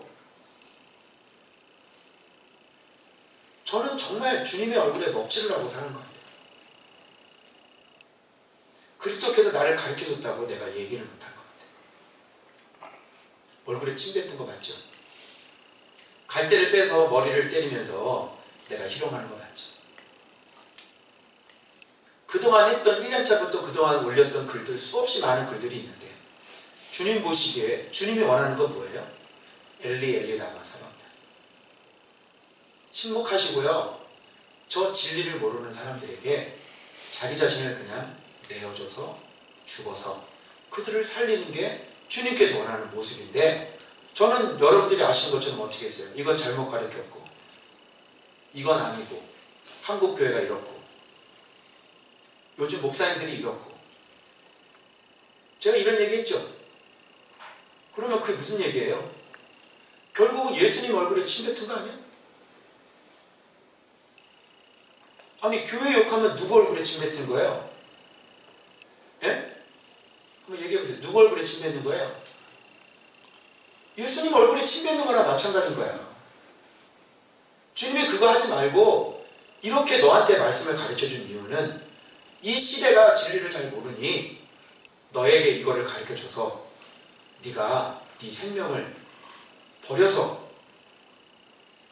[SPEAKER 1] 저는 정말 주님의 얼굴에 먹칠을 하고 사는 것 같아요. 그리스도께서 나를 가르쳐줬다고 내가 얘기를 못한 것 같아요. 얼굴에 침 뱉은 거 맞죠? 갈대를 빼서 머리를 때리면서 내가 희롱하는 거 맞죠? 그동안 했던 1년차부터 그동안 올렸던 글들 수없이 많은 글들이 있는데 주님 보시기에 주님이 원하는 건 뭐예요? 엘리 엘리 라마 사박다. 침묵하시고요. 저 진리를 모르는 사람들에게 자기 자신을 그냥 내어줘서 죽어서 그들을 살리는 게 주님께서 원하는 모습인데 저는 여러분들이 아시는 것처럼 어떻게 했어요? 이건 잘못 가르쳤고 이건 아니고 한국교회가 이렇고 요즘 목사님들이 이렇고 제가 이런 얘기 했죠? 그러면 그게 무슨 얘기예요? 결국은 예수님 얼굴에 침 뱉은 거 아니야? 아니 교회 욕하면 누구 얼굴에 침 뱉은 거예요? 예? 한번 얘기해보세요. 누구 얼굴에 침 뱉는 거예요? 예수님 얼굴에 침 뱉는 거나 마찬가지인 거야. 주님이 그거 하지 말고 이렇게 너한테 말씀을 가르쳐준 이유는 이 시대가 진리를 잘 모르니 너에게 이거를 가르쳐줘서 네가 네 생명을 버려서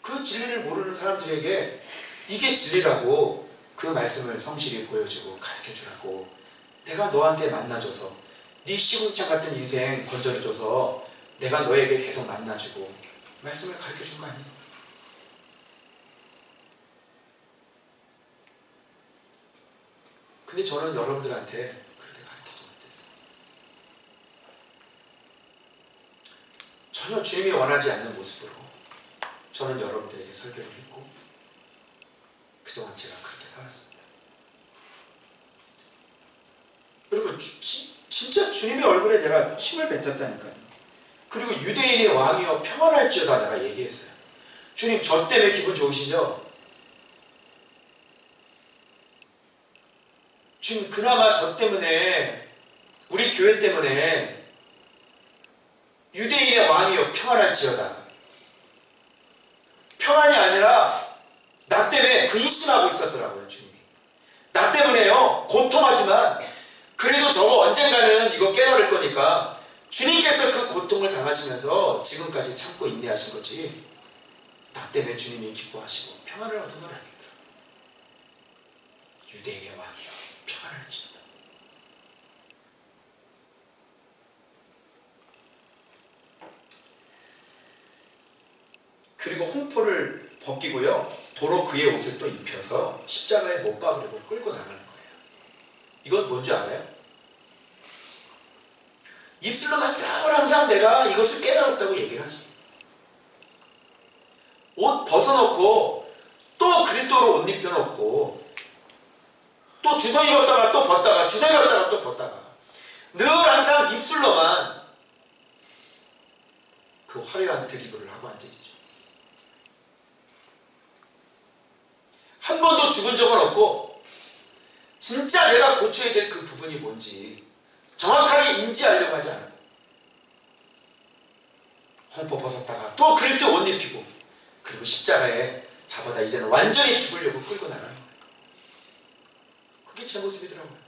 [SPEAKER 1] 그 진리를 모르는 사람들에게 이게 진리라고 그 말씀을 성실히 보여주고 가르쳐주라고 내가 너한테 만나줘서 네 시궁창 같은 인생 건져줘서 내가 너에게 계속 만나주고 말씀을 가르쳐준 거 아니에요? 근데 저는 여러분들한테 그렇게 가르치지 못했어요. 전혀 주님이 원하지 않는 모습으로 저는 여러분들에게 설교를 했고 그동안 제가 그렇게 살았습니다. 여러분 진짜 주님의 얼굴에 내가 침을 뱉었다니까요. 그리고 유대인의 왕이여 평안할지어다 내가 얘기했어요. 주님 저 때문에 기분 좋으시죠? 주님 그나마 저 때문에 우리 교회 때문에 유대인의 왕이여 평안할지어다. 평안이 아니라 나 때문에 근심하고 있었더라고요. 주님이 나 때문에요 고통하지만 그래도 저거 언젠가는 이거 깨달을 거니까 주님께서 그 고통을 당하시면서 지금까지 참고 인내하신 거지 나 때문에 주님이 기뻐하시고 평안을 얻은 건 아니더라. 유대인의 왕이여 평안할지어다. 그리고 홍포를 벗기고요 도로 그의 옷을 또 입혀서 십자가에 못 박으려고 끌고 나가는 거예요. 이건 뭔지 알아요? 입술로만 늘 항상 내가 이것을 깨달았다고 얘기를 하지. 옷 벗어놓고 또 그리스도로 옷 입혀놓고 또 주석 입었다가 또 벗다가 주석 입었다가 또 벗다가 늘 항상 입술로만 그 화려한 드리블을 하고 앉아있죠. 한 번도 죽은 적은 없고 진짜 내가 고쳐야 될 그 부분이 뭔지 정확하게 인지하려고 하지 않아요. 홍포 벗었다가 또 그리스도 옷 입히고 그리고 십자가에 잡아다 이제는 완전히 죽으려고 끌고 나가는 거예요. 그게 제 모습이더라고요.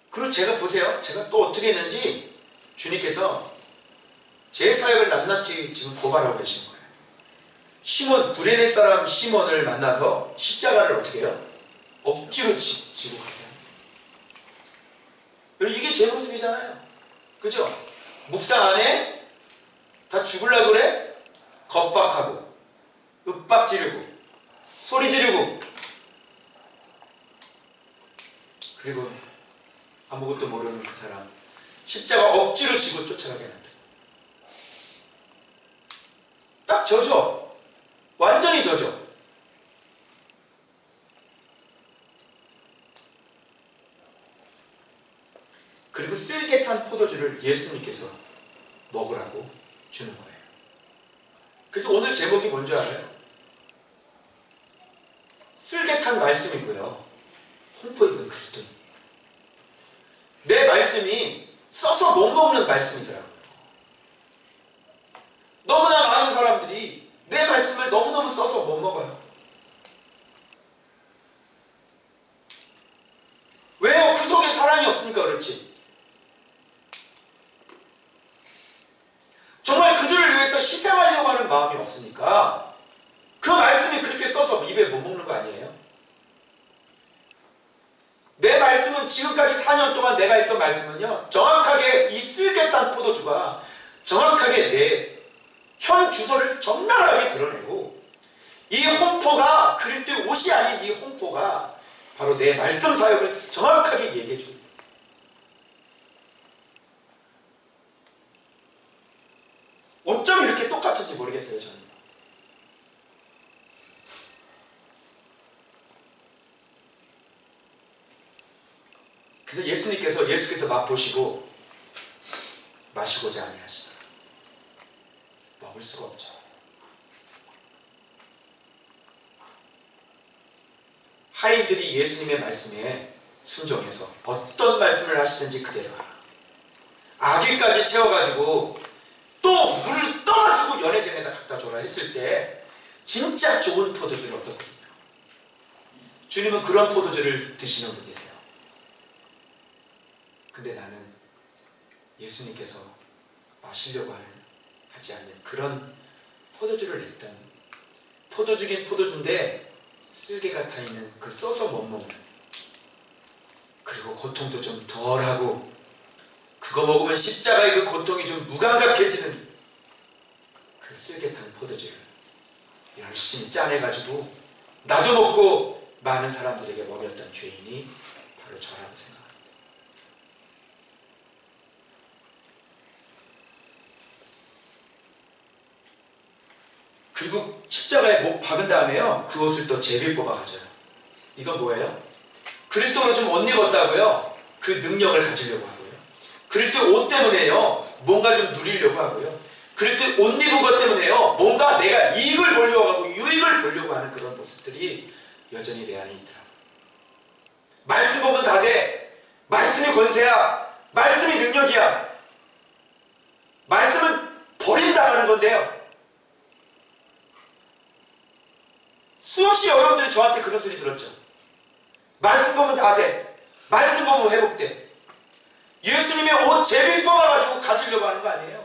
[SPEAKER 1] 그리고 제가 보세요. 제가 또 어떻게 했는지 주님께서 제 사역을 낱낱이 지금 고발하고 계신 거예요. 시몬, 구레네 사람 시몬을 만나서 십자가를 어떻게 해요? 억지로 지고 가게 합니다. 이게 제 모습이잖아요. 그죠? 묵상 안 해? 다 죽으려고 그래? 겁박하고 윽박 지르고 소리 지르고 그리고 아무것도 모르는 그 사람 십자가 억지로 지고 쫓아가게 한다. 딱 저죠. 완전히 저죠. 그리고 쓸개 탄 포도주를 예수님께서 먹으라고 주는 거예요. 그래서 오늘 제목이 뭔지 알아요? 쓸개 탄 말씀이고요. 홍포 입은 그리스도인. 내 말씀이 써서 못 먹는 말씀이더라고요. 너무나 많은 사람들이 내 말씀을 너무너무 써서 못 먹어요. 왜요? 그 속에 사랑이 없으니까 그렇지. 정말 그들을 위해서 희생하려고 하는 마음이 없으니까 그 말씀이 그렇게 써서 입에 못 먹는 거 아니에요? 내 말씀은 지금까지 4년 동안 내가 했던 말씀은요 정확하게 이 쓸개탄 포도주가 정확하게 내 현 주소를 적나라하게 드러내고 이 홍포가 그리스도의 옷이 아닌 이 홍포가 바로 내 말씀 사역을 정확하게 얘기해 줍니다. 어쩜 이렇게 똑같은지 모르겠어요. 저는. 그래서 예수께서 맛보시고 마시고자 아니하시더라. 먹을 수가 없죠. 하인들이 예수님의 말씀에 순종해서 어떤 말씀을 하시든지 그대로 하라. 아기까지 채워가지고 또 물을 떠가지고 연회장에다 갖다 줘라 했을 때 진짜 좋은 포도주를 얻었거든요. 주님은 그런 포도주를 드시는 분이세요. 근데 나는 예수님께서 마시려고 하지 않는 그런 포도주를 냈던, 포도주긴 포도주인데 쓸개 같아 있는 그 써서 못 먹는, 그리고 고통도 좀 덜하고 그거 먹으면 십자가의 그 고통이 좀 무감각해지는 그 쓸개탄 포도주를 열심히 짜내가지고 나도 먹고 많은 사람들에게 먹였던 죄인이 바로 저라고 생각합니다. 그리고 십자가에 목 박은 다음에요, 그 옷을 또 제비 뽑아 가져요. 이건 뭐예요? 그리스도로 좀 옷 입었다고요, 그 능력을 가지려고 하고요. 그리스도 옷 때문에요, 뭔가 좀 누리려고 하고요. 그리스도 옷 입은 것 때문에요, 뭔가 내가 이익을 보려고 하고 유익을 보려고 하는 그런 모습들이 여전히 내 안에 있더라고요. 말씀 보면 다 돼. 말씀이 권세야. 말씀이 능력이야. 말씀은 버림당하는 건데요. 수없이 여러분들이 저한테 그런 소리 들었죠. 말씀 보면 다 돼. 말씀 보면 회복돼. 예수님의 옷 제비 뽑아가지고 가지려고 하는 거 아니에요.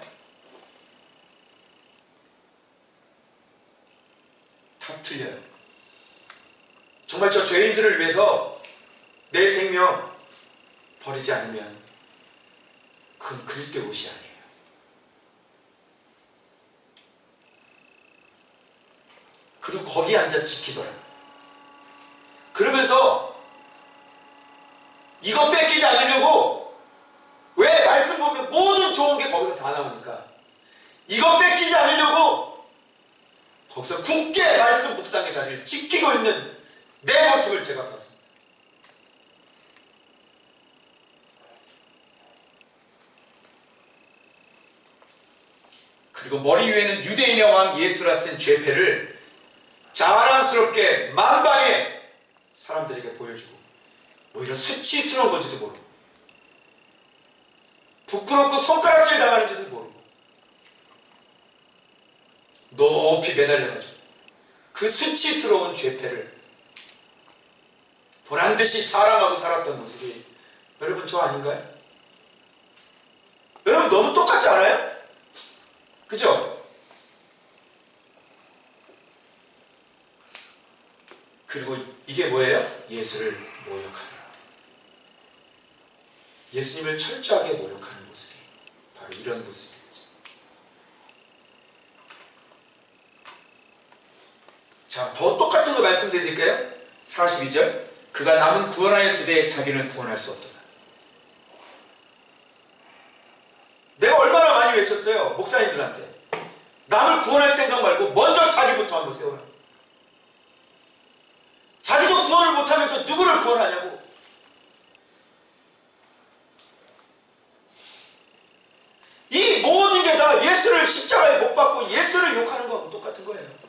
[SPEAKER 1] 다 틀려요. 정말 저 죄인들을 위해서 내 생명 버리지 않으면 그건 그리스도의 옷이 아니에요. 그리고 거기 앉아 지키더라. 그러면서 이거 뺏기지 않으려고, 왜 말씀 보면 모든 좋은 게 거기서 다 나오니까 이거 뺏기지 않으려고 거기서 굳게 말씀 묵상의 자리를 지키고 있는 내 모습을 제가 봤습니다. 그리고 머리 위에는 유대인의 왕 예수라 쓴 죄패를 자랑스럽게 만방에 사람들에게 보여주고, 오히려 수치스러운 건지도 모르고 부끄럽고 손가락질 당하는지도 모르고 높이 매달려가지고 그 수치스러운 죄패를 보란듯이 자랑하고 살았던 모습이, 여러분 저 아닌가요? 여러분 너무 똑같지 않아요? 그죠? 그리고 이게 뭐예요? 예수를 모욕하더라. 예수님을 철저하게 모욕하는 모습이 바로 이런 모습이죠. 자, 더 똑같은 거 말씀드릴까요? 42절. 그가 남은 구원하였으되 자기는 구원할 수 없도다. 내가 얼마나 많이 외쳤어요, 목사님들한테. 남을 구원할 생각 말고 먼저 자기부터 한번 세워라. 자기도 구원을 못하면서 누구를 구원하냐고. 이 모든 게 다 예수를 십자가에 못 박고 예수를 욕하는 거하고 똑같은 거예요.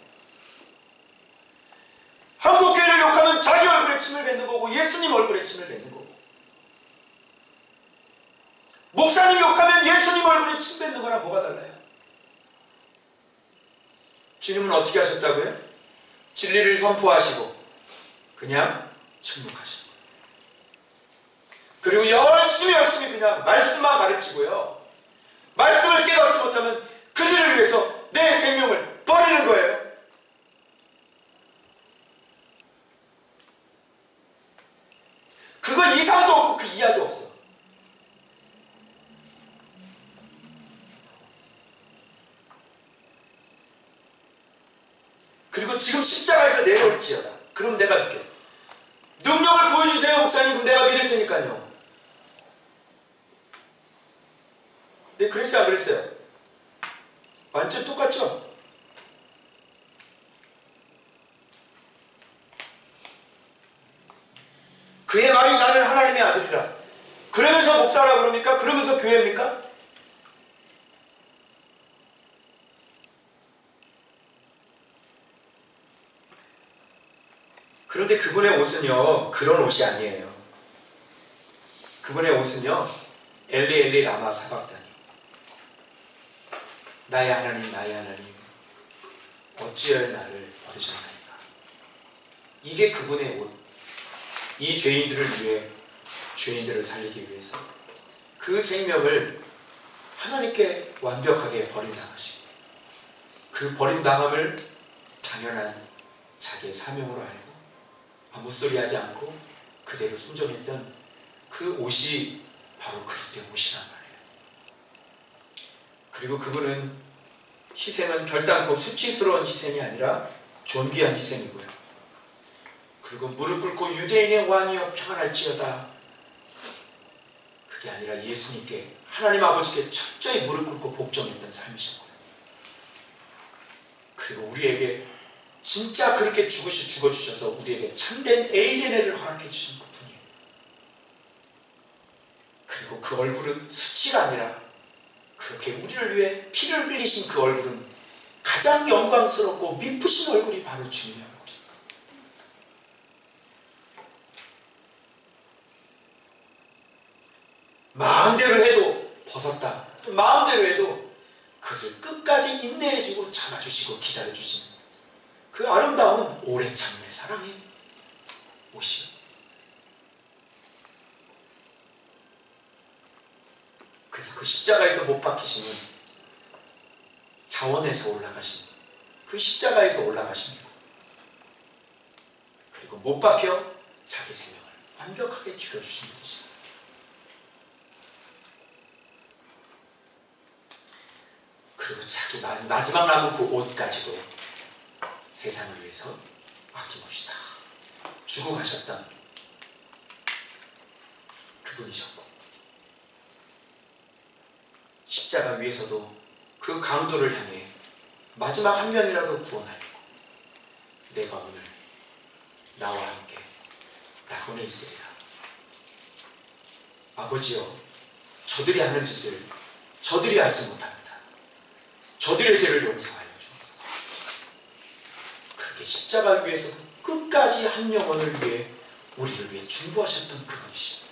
[SPEAKER 1] 한국교회를 욕하면 자기 얼굴에 침을 뱉는 거고 예수님 얼굴에 침을 뱉는 거고, 목사님 욕하면 예수님 얼굴에 침 뱉는 거나 뭐가 달라요? 주님은 어떻게 하셨다고요? 진리를 선포하시고 그냥 침묵하시고, 그리고 열심히 그냥 말씀만 가르치고요, 말씀을 깨닫지 못하면 그들을 위해서 내 생명을 버리는 거예요. 그거 이상도 없고 그 이하도 없어. 그리고 지금 십자가에서 내려올지어다. 그럼 내가 믿게. 능력을 보여주세요 목사님. 그럼 내가 믿을 테니까요. 네, 그랬어요 안 그랬어요? 완전 똑같죠? 그의 말이 나는 하나님의 아들이라. 그러면서 목사라 그럽니까? 그러면서 교회입니까? 그런데 그분의 옷은요, 그런 옷이 아니에요. 그분의 옷은요, 엘리 엘리 라마 사박다니, 나의 하나님 나의 하나님 어찌하여 나를 버리셨나이까. 버리셨나이까. 이게 그분의 옷. 이 죄인들을 위해, 죄인들을 살리기 위해서 그 생명을 하나님께 완벽하게 버림당하시고, 그 버림당함을 당연한 자기의 사명으로 알고 아무 소리 하지 않고 그대로 순종했던 그 옷이 바로 그리스도의 옷이란 말이에요. 그리고 그분은 희생은 결단코 수치스러운 희생이 아니라 존귀한 희생이고요. 그리고 무릎 꿇고 유대인의 왕이여 평안할지어다, 그게 아니라 예수님께, 하나님 아버지께 철저히 무릎 꿇고 복종했던 삶이셨고요. 그리고 우리에게 진짜 그렇게 죽어주셔서 우리에게 참된 ADN을 허락해 주신 그분이에요. 그리고 그 얼굴은 수치가 아니라 그렇게 우리를 위해 피를 흘리신 그 얼굴은 가장 영광스럽고 미쁘신 얼굴이 바로 주님의 얼굴이에요. 마음대로 해도 벗었다, 또 마음대로 해도 그것을 끝까지 인내해주고 참아주시고 기다려주시는 그 아름다운 오래 참는 사랑의 옷이요. 그래서 그 십자가에서 못 박히시는, 자원에서 올라가신, 그 십자가에서 올라가십니다. 그리고 못 박혀 자기 생명을 완벽하게 죽여주신 분이시죠. 그리고 자기 마지막 남은 그 옷까지도 세상을 위해서 아낌없이 다 주고 가셨던 그분이셨고, 십자가 위에서도 그 강도를 향해 마지막 한 명이라도 구원하려고 내가 오늘 나와 함께 낙원에 있으리라. 아버지여, 저들이 하는 짓을 저들이 알지 못합니다. 저들의 죄를 용서하여 주옵소서. 그렇게 십자가 위에서 끝까지 한 영혼을 위해, 우리를 위해 중보하셨던 그분이십니다.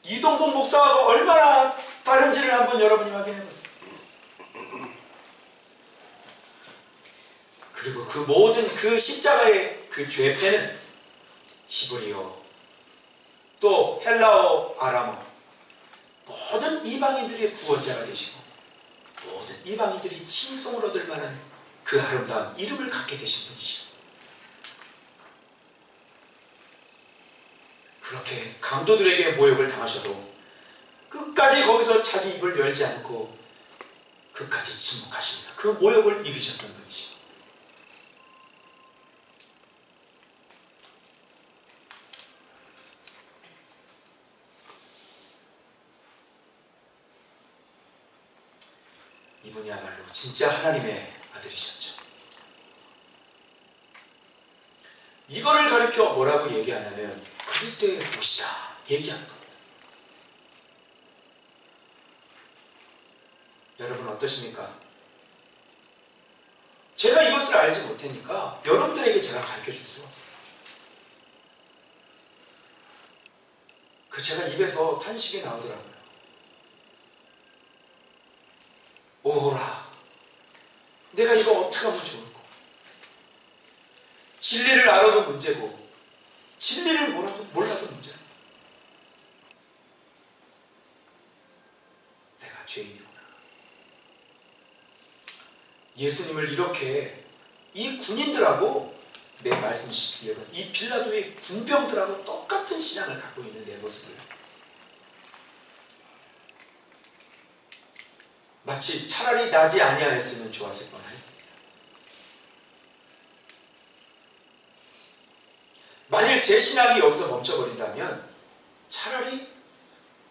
[SPEAKER 1] 이동복 목사하고 얼마나 다른지를 한번 여러분이 확인해 보세요. 그리고 그 모든 그 십자가의 그 죄패는 히브리어, 또 헬라어, 아람어, 모든 이방인들의 구원자가 되시고 모든 이방인들이 칭송을 얻을 만한 그 아름다운 이름을 갖게 되신 분이시오. 그렇게 강도들에게 모욕을 당하셔도 끝까지 거기서 자기 입을 열지 않고 끝까지 침묵하시면서 그 모욕을 이기셨던 분이시오. 이분이야말로 진짜 하나님의 아들이셨죠. 이거를 가르쳐 뭐라고 얘기하냐면 그리스도의 옷이다 얘기하는 겁니다. 여러분 어떠십니까? 제가 이것을 알지 못하니까 여러분들에게 제가 가르쳐 줄 수가 없어요. 그 제가 입에서 탄식이 나오더라고요. 오라, 내가 이거 어떻게 하면 좋을까? 진리를 알아도 문제고 진리를 몰라도 문제야. 내가 죄인이구나. 예수님을 이렇게 이 군인들하고, 내 말씀 시키려면 이 빌라도의 군병들하고 똑같은 신앙을 갖고 있는 내 모습을 마치 차라리 나지 아니하였으면 좋았을 뻔하니, 만일 제 신앙이 여기서 멈춰버린다면 차라리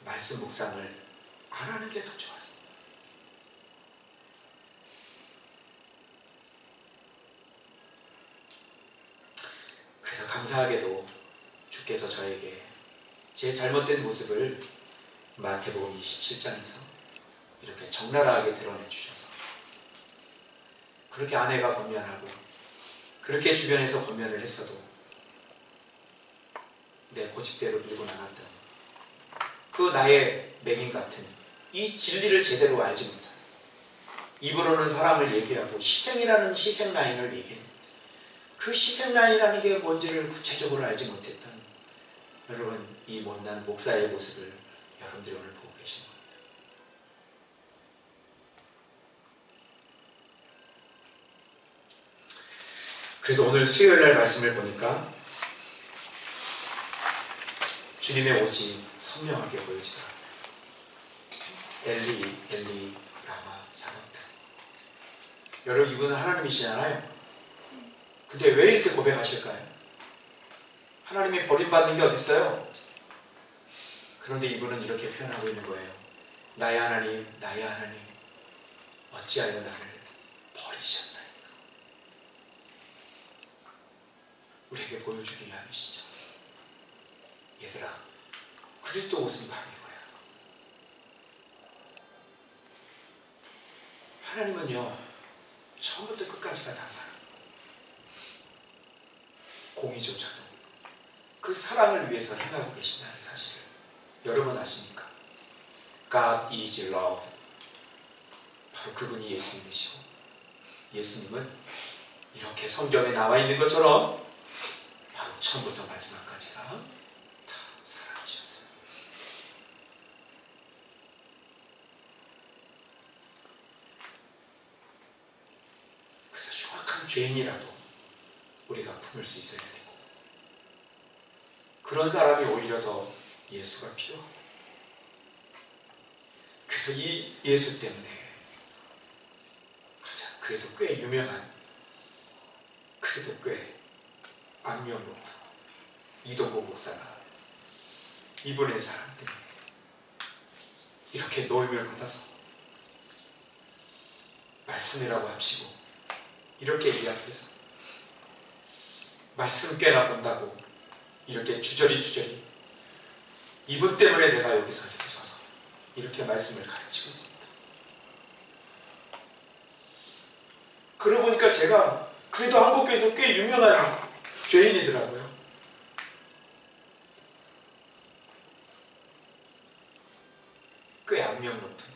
[SPEAKER 1] 말씀 묵상을 안 하는 게 더 좋았습니다. 그래서 감사하게도 주께서 저에게 제 잘못된 모습을 마태복음 27장에서 이렇게 적나라하게 드러내 주셔서, 그렇게 아내가 권면하고 그렇게 주변에서 권면을 했어도 내 고집대로 밀고 나갔던 그 나의 맹인 같은 이 진리를 제대로 알지 못한 입으로는 사랑을 얘기하고 희생이라는 희생 라인을 얘기해요. 그 희생 라인이라는 게 뭔지를 구체적으로 알지 못했던 여러분, 이 못난 목사의 모습을 여러분들이 오늘 보고 계신 겁니다. 그래서 오늘 수요일날 말씀을 보니까 주님의 옷이 선명하게 보여지더라고요. 엘리 엘리 라마 사박다니. 여러분, 이분은 하나님이시잖아요. 근데 왜 이렇게 고백하실까요? 하나님이 버림받는 게 어디 있어요? 그런데 이분은 이렇게 표현하고 있는 거예요. 나의 하나님, 나의 하나님, 어찌하여 나를 버리셨나이까. 우리에게 보여주기 위함이시죠. 얘들아, 그리스도 옷은 바로 이거야. 하나님은요, 처음부터 끝까지가 다 사랑. 공의조차도 그 사랑을 위해서 행하고 계신다는 사실을 여러분 아십니까? God is love. 바로 그분이 예수님이시고, 예수님은 이렇게 성경에 나와 있는 것처럼 바로 처음부터 마지막까지가 다 사랑이셨어요. 그래서 흉악한 죄인이라도 우리가 품을 수 있어야 되고, 그런 사람이 오히려 더 예수가 필요하고, 그래서 이 예수 때문에 가장 그래도 꽤 유명한, 그래도 꽤 악명 높은 이동국 목사가 이분의 사랑 때문에 이렇게 노임을 받아서 말씀이라고 합시고 이렇게 이 앞에서 말씀 꽤나 본다고 이렇게 주저리 이분 때문에 내가 여기서 이렇게 서서 이렇게 말씀을 가르치고 있습니다. 그러고 보니까 제가 그래도 한국교회에서 꽤 유명한 죄인이더라고요. 꽤 악명 높은,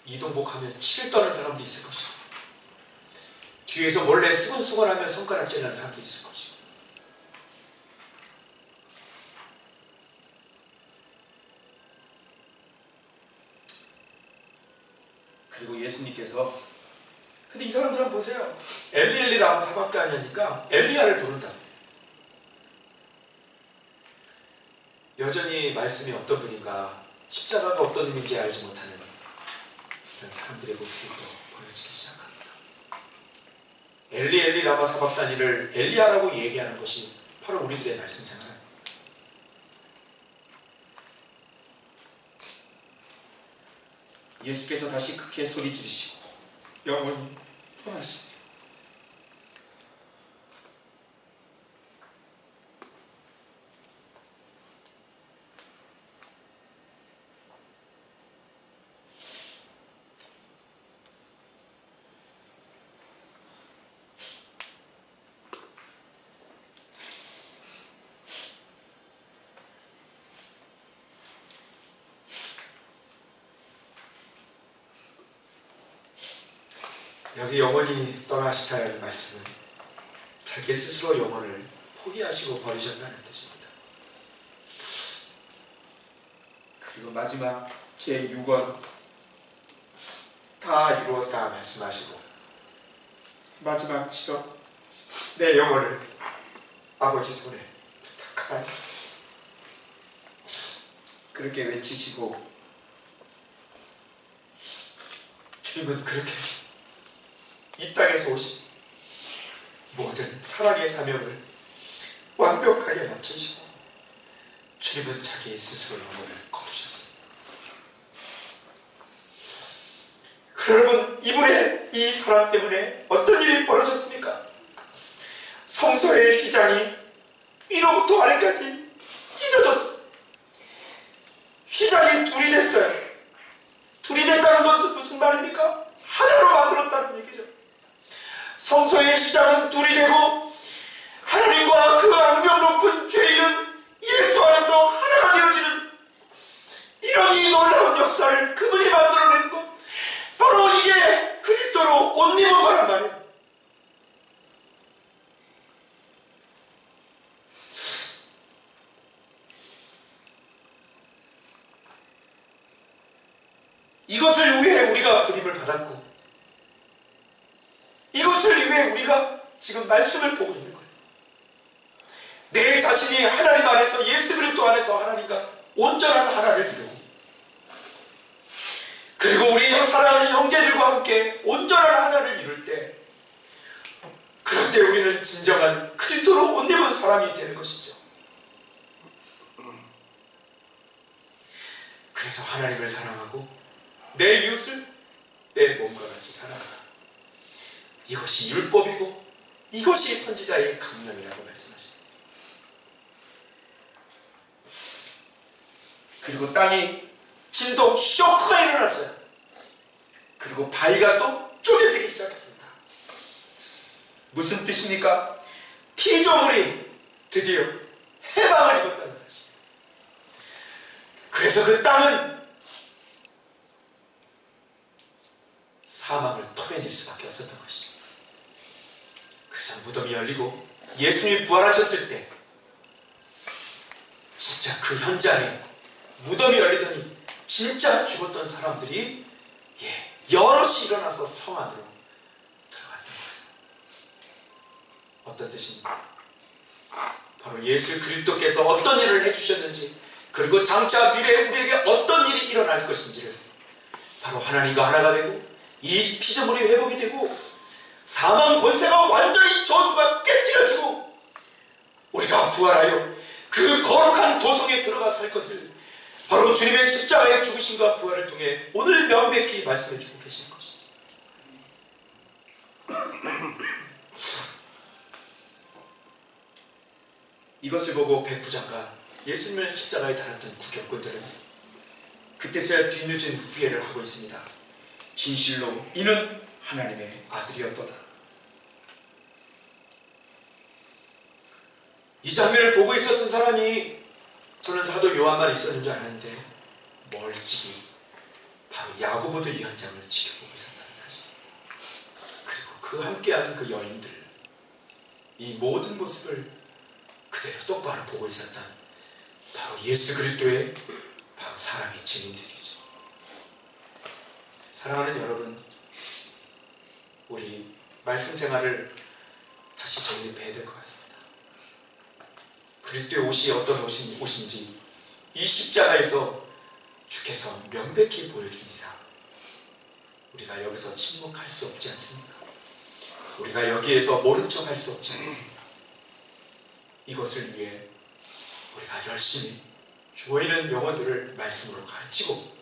[SPEAKER 1] 이동복 하면 칠 떠는 사람도 있을 것이고, 뒤에서 몰래 수근수근하면 손가락 찌르는 사람도 있을 것이고, 그리고 예수님께서, 근데 이 사람들은 보세요. 엘리 엘리 라마 사박다니 하니까 엘리야를 부른다. 여전히 말씀이 어떤 분인가, 십자가가 어떤 의미인지 알지 못하는 그런 사람들의 모습이 또 보여지기 시작합니다. 엘리 엘리 라마 사박다니를 엘리야라고 얘기하는 것이 바로 우리들의 말씀 생활입니다. 예수께서 다시 크게 소리 지르시고 영원히 떠나시네요. 여기 영원히 떠나시다는 말씀은 자기 스스로 영혼을 포기하시고 버리셨다는 뜻입니다. 그리고 마지막 제6권 다 이루었다 말씀하시고 마지막 직업, 내 영혼을 아버지 손에 부탁하나요? 그렇게 외치시고 주님은 그렇게 이 땅에서 오신 모든 사랑의 사명을 완벽하게 마치시고 주님은 자기 스스로 영혼을 거두셨습니다. 여러분, 이분의 이 사랑 때문에 어떤 일이 벌어졌습니까? 성소의 휘장이 위로부터 아래까지 찢어졌어요. 휘장이 둘이 됐어요. 둘이 됐다는 것은 무슨 말입니까? 하나로 만들었다는 얘기죠. 성소의 휘장은 둘이 되고 하나님과 그 악명 높은 죄인은 예수 안에서 하나가 되어지는 이런 이 놀라운 역사를 그분이 만들어낸 것, 이것을 위해 우리가 부름을 받았고, 이것을 위해 우리가 지금 말씀을 보고 있는 거예요. 내 자신이 하나님 안에서, 예수 그리스도 안에서 하나님과 온전한 하나를 이루고, 그리고 우리 사랑하는 형제들과 함께 온전한 하나를 이룰 때, 그럴 때 우리는 진정한 그리스도로 옷 입은 사람이 되는 것이죠. 그래서 하나님을 사랑하고 내 이웃을 내 몸과 같이 사랑하라. 이것이 율법이고 이것이 선지자의 강령이라고 말씀하십니다. 그리고 땅이 진동 쇼크가 일어났어요. 그리고 바위가 또 쪼개지기 시작했습니다. 무슨 뜻입니까? 피조물이 드디어 해방을 입었다는 사실. 그래서 그 땅은 사망을 토해낼 수밖에 없었던 것이죠. 그래서 무덤이 열리고 예수님이 부활하셨을 때 진짜 그 현장에 무덤이 열리더니 진짜 죽었던 사람들이 여럿이 일어나서 성 안으로 들어갔던 거예요. 어떤 뜻입니까? 바로 예수 그리스도께서 어떤 일을 해주셨는지, 그리고 장차 미래에 우리에게 어떤 일이 일어날 것인지를 바로 하나님과 하나가 되고 이 피조물이 회복이 되고 사망 권세가 완전히 저주가 깨뜨려지고 우리가 부활하여 그 거룩한 도성에 들어가 살 것을 바로 주님의 십자가의 죽으심과 부활을 통해 오늘 명백히 말씀해 주고 계시는 것입니다. 이것을 보고 백부장과 예수님을 십자가에 달았던 구경꾼들은 그때서야 뒤늦은 후회를 하고 있습니다. 진실로 이는 하나님의 아들이었도다. 이 장면을 보고 있었던 사람이 저는 사도 요한만 있었는 줄 알았는데 멀찍이 바로 야고보도 이 현장을 지켜보고 있었다는 사실입니다. 그리고 그 함께하는 그 여인들, 이 모든 모습을 그대로 똑바로 보고 있었던 바로 예수 그리스도의 바로 사랑의 증인들이죠. 사랑하는 여러분, 우리 말씀 생활을 다시 정립해야 될 것 같습니다. 그리스도의 옷이 어떤 옷인지 이 십자가에서 주께서 명백히 보여준 이상 우리가 여기서 침묵할 수 없지 않습니까? 우리가 여기에서 모른 척 할 수 없지 않습니까? 이것을 위해 우리가 열심히 주어있는 영혼들을 말씀으로 가르치고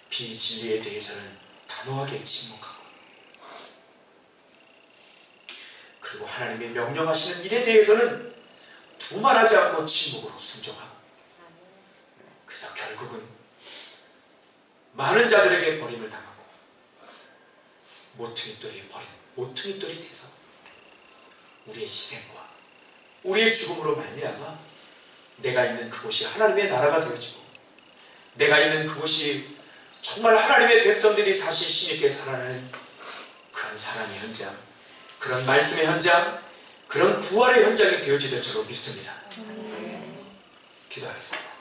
[SPEAKER 1] 비진리에 대해서는 단호하게 침묵하고, 그리고 하나님의 명령하시는 일에 대해서는 두말하지 않고 침묵으로 순종하고, 그래서 결국은 많은 자들에게 버림을 당하고 모퉁이돌이 돼서 우리의 희생과 우리의 죽음으로 말미암아 내가 있는 그곳이 하나님의 나라가 되어지고, 내가 있는 그곳이 정말 하나님의 백성들이 다시 신있게 살아나는 그런 사랑의 현장, 그런 말씀의 현장, 그런 부활의 현장이 되어지될 줄로 믿습니다. 기도하겠습니다.